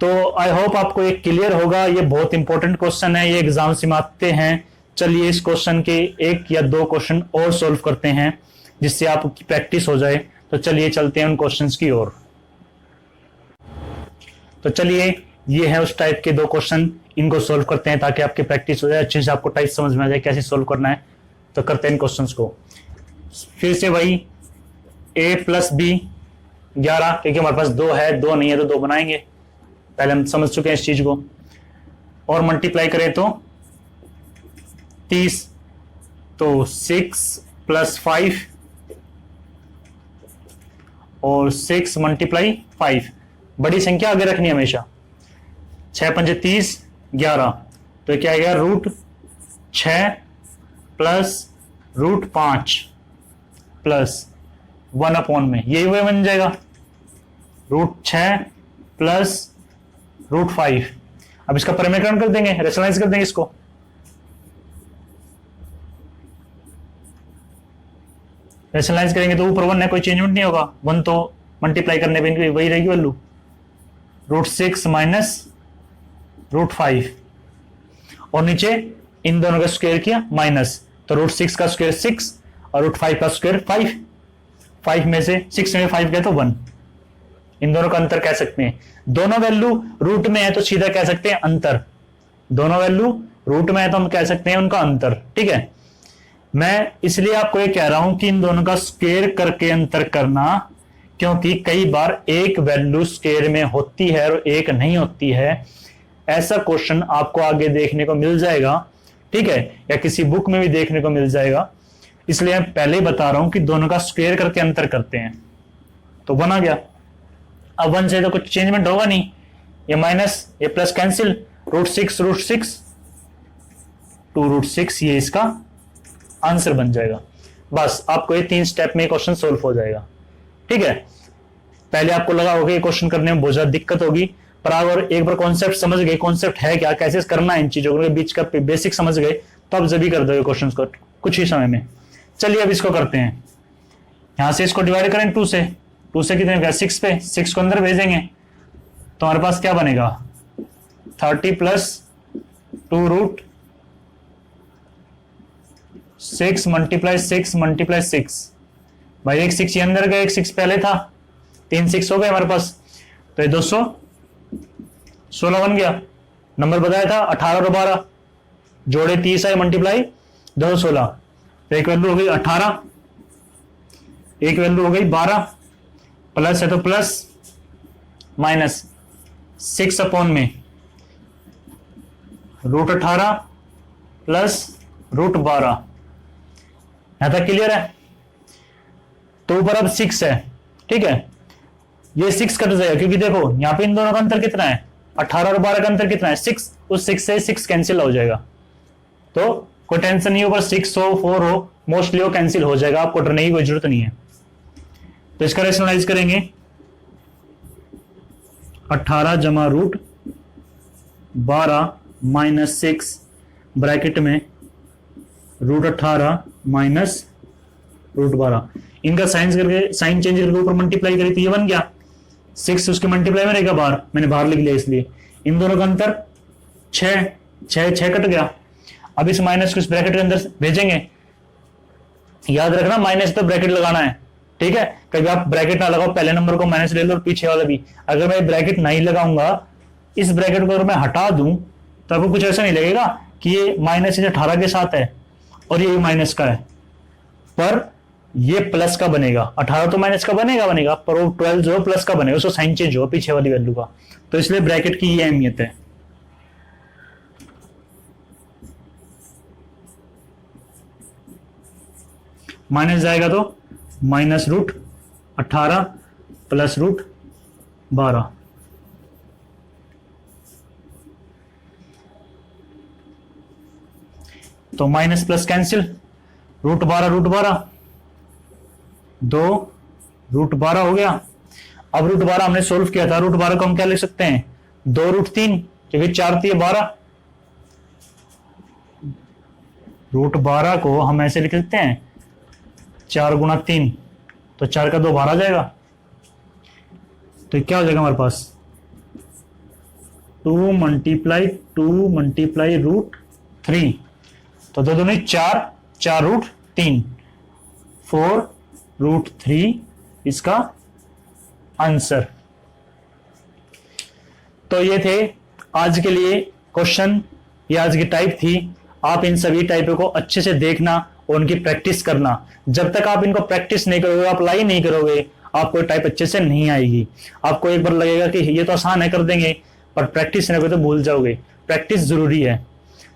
तो आई होप आपको ये क्लियर होगा, ये बहुत इंपॉर्टेंट क्वेश्चन है, ये एग्जाम से आते हैं। चलिए इस क्वेश्चन के एक या दो क्वेश्चन और सोल्व करते हैं जिससे आपकी प्रैक्टिस हो जाए। तो चलिए चलते हैं उन क्वेश्चंस की ओर। तो चलिए ये है उस टाइप के दो क्वेश्चन, इनको सोल्व करते हैं ताकि आपकी प्रैक्टिस हो जाए, अच्छे से आपको टाइप समझ में आ जाए कैसे सोल्व करना है। तो करते हैं इन क्वेश्चंस को। फिर से वही a प्लस बी 11, क्योंकि हमारे पास 2 है, 2 नहीं है तो 2 बनाएंगे, पहले हम समझ चुके हैं इस चीज को। और मल्टीप्लाई करें तो 30, तो 6 प्लस 5 और 6 मल्टीप्लाई 5, बड़ी संख्या आगे रखनी है हमेशा। 6 पंजे 30, 11, तो क्या आएगा √6 प्लस √5 प्लस 1 अपॉन में, यही वही बन जाएगा √6 प्लस √5। अब इसका परिमेयकरण कर देंगे, रेशनलाइज कर देंगे इसको। रेशनलाइज करेंगे तो ऊपर 1 है, कोई चेंजमेंट नहीं होगा, 1 तो मल्टीप्लाई करने पे वही रहेगी वैल्यू, √6 माइनस √5, और नीचे इन दोनों का स्क्वायर किया माइनस, तो √6 का स्क्वायर 6 और √5 का स्क्वायर 5, 5 में से 6 में 5 गए तो 1, इन दोनों का अंतर कह सकते हैं। दोनों वैल्यू रूट में है तो सीधा कह सकते हैं अंतर, दोनों वैल्यू रूट में है तो हम कह सकते हैं उनका अंतर। ठीक है, मैं इसलिए आपको ये कह रहा हूं कि इन दोनों का स्क्वायर करके अंतर करना, क्योंकि कई बार एक वैल्यू स्क्वायर में होती है और एक नहीं होती है, ऐसा क्वेश्चन आपको आगे देखने को मिल जाएगा। ठीक है, या किसी बुक में भी देखने को मिल जाएगा, इसलिए मैं पहले ही बता रहा हूं कि दोनों का स्क्वायर करके अंतर करते हैं। तो 1 आ गया, अब 1 से तो कुछ चेंजमेंट होगा नहीं, ये माइनस ये प्लस कैंसिल, √6 2√6, ये इसका आंसर बन जाएगा। बस आपको ये 3 स्टेप में क्वेश्चन सोल्व हो जाएगा। ठीक है, पहले आपको लगा होगा ये क्वेश्चन करने में बहुत ज्यादा दिक्कत होगी, पर अगर एक बार कॉन्सेप्ट समझ गए, कॉन्सेप्ट है क्या, कैसे करना है इन चीजों के बीच का बेसिक समझ गए, तो आप जब कर दोगे क्वेश्चन को कुछ ही समय में। चलिए अब इसको करते हैं, यहां से इसको डिवाइड करें 2 से, 2 से कितने गए 6 पे, 6 को अंदर भेजेंगे तो हमारे पास क्या बनेगा 30 प्लस 2√6 मल्टीप्लाई 6 भाई, एक 6 ये अंदर गया, एक 6 पहले था, 3 6 हो गए हमारे पास, तो ये 216 बन गया। नंबर बताया था 18 और 12 जोड़े 30 है, मल्टीप्लाई 216, तो एक वैल्यू हो गई 18, एक वैल्यू हो गई 12, प्लस है तो प्लस माइनस 6 अपॉन में √18 प्लस √12, यहां तक क्लियर है। तो ऊपर अब 6 है, ठीक है, ये 6 कट जाएगा क्योंकि देखो यहां पे इन दोनों का अंतर कितना है, 18 और 12 का अंतर कितना है 6, उस 6 से 6 कैंसिल हो जाएगा, तो कोई टेंशन नहीं, ऊपर 6 हो 4 हो मोस्टली वो कैंसिल हो जाएगा, आपको डरने की कोई जरूरत नहीं है। तो इसका रेशनलाइज करेंगे 18 जमा √12 माइनस 6 ब्रैकेट में √18 माइनस √12, इनका साइन करके साइन चेंज करके ऊपर मल्टीप्लाई करी तो ये बन गया 6, उसके मल्टीप्लाई में रहेगा बाहर, मैंने बाहर लिख लिया इसलिए, इन दोनों का अंतर 6 कट गया। अब इस माइनस को इस ब्रैकेट के अंदर भेजेंगे, याद रखना माइनस तो ब्रैकेट लगाना है, ठीक है, कभी आप ब्रैकेट ना लगाओ, पहले नंबर को माइनस ले लो और पीछे वाला भी। अगर मैं ब्रैकेट नहीं लगाऊंगा, इस ब्रैकेट को अगर मैं हटा दूं तो आपको कुछ ऐसा नहीं लगेगा कि ये माइनस 18 के साथ है और ये माइनस का है, पर ये प्लस का बनेगा, 18 तो माइनस का बनेगा, पर वो 12 जो प्लस का बनेगा, उसको साइन चेंज हो पीछे वाली वैल्यू का, तो इसलिए ब्रैकेट की ये अहमियत है। माइनस जाएगा तो -√18 प्लस √12। तो माइनस प्लस कैंसिल, √12 2 √12 हो गया। अब √12 हमने सोल्व किया था, √12 को हम क्या लिख सकते हैं 2√3, क्योंकि 4 3 12। √12 को हम ऐसे लिख सकते हैं 4 × 3, तो 4 का 2 बाहर आ जाएगा। तो क्या हो जाएगा हमारे पास 2 × √3, तो 2 दूनी 4, 4√3, 4√3 इसका आंसर। तो ये थे आज के लिए क्वेश्चन, ये आज की टाइप थी। आप इन सभी टाइपों को अच्छे से देखना और उनकी प्रैक्टिस करना। जब तक आप इनको प्रैक्टिस नहीं करोगे, अप्लाई नहीं करोगे, आपको टाइप अच्छे से नहीं आएगी। आपको एक बार लगेगा कि ये तो आसान है, कर देंगे, पर प्रैक्टिस नहीं करोगे तो भूल जाओगे। प्रैक्टिस जरूरी है।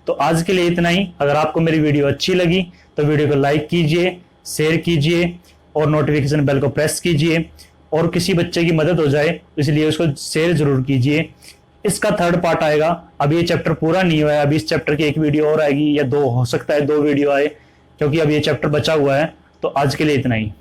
तो आज के लिए इतना ही। अगर आपको मेरी वीडियो अच्छी लगी तो वीडियो को लाइक कीजिए, शेयर कीजिए और नोटिफिकेशन बेल को प्रेस कीजिए। और किसी बच्चे की मदद हो जाए इसलिए उसको शेयर जरूर कीजिए। इसका 3rd पार्ट आएगा। अभी ये चैप्टर पूरा नहीं हुआ है, अभी इस चैप्टर की 1 वीडियो और आएगी, या 2 हो सकता है 2 वीडियो आए, क्योंकि अभी ये चैप्टर बचा हुआ है। तो आज के लिए इतना ही।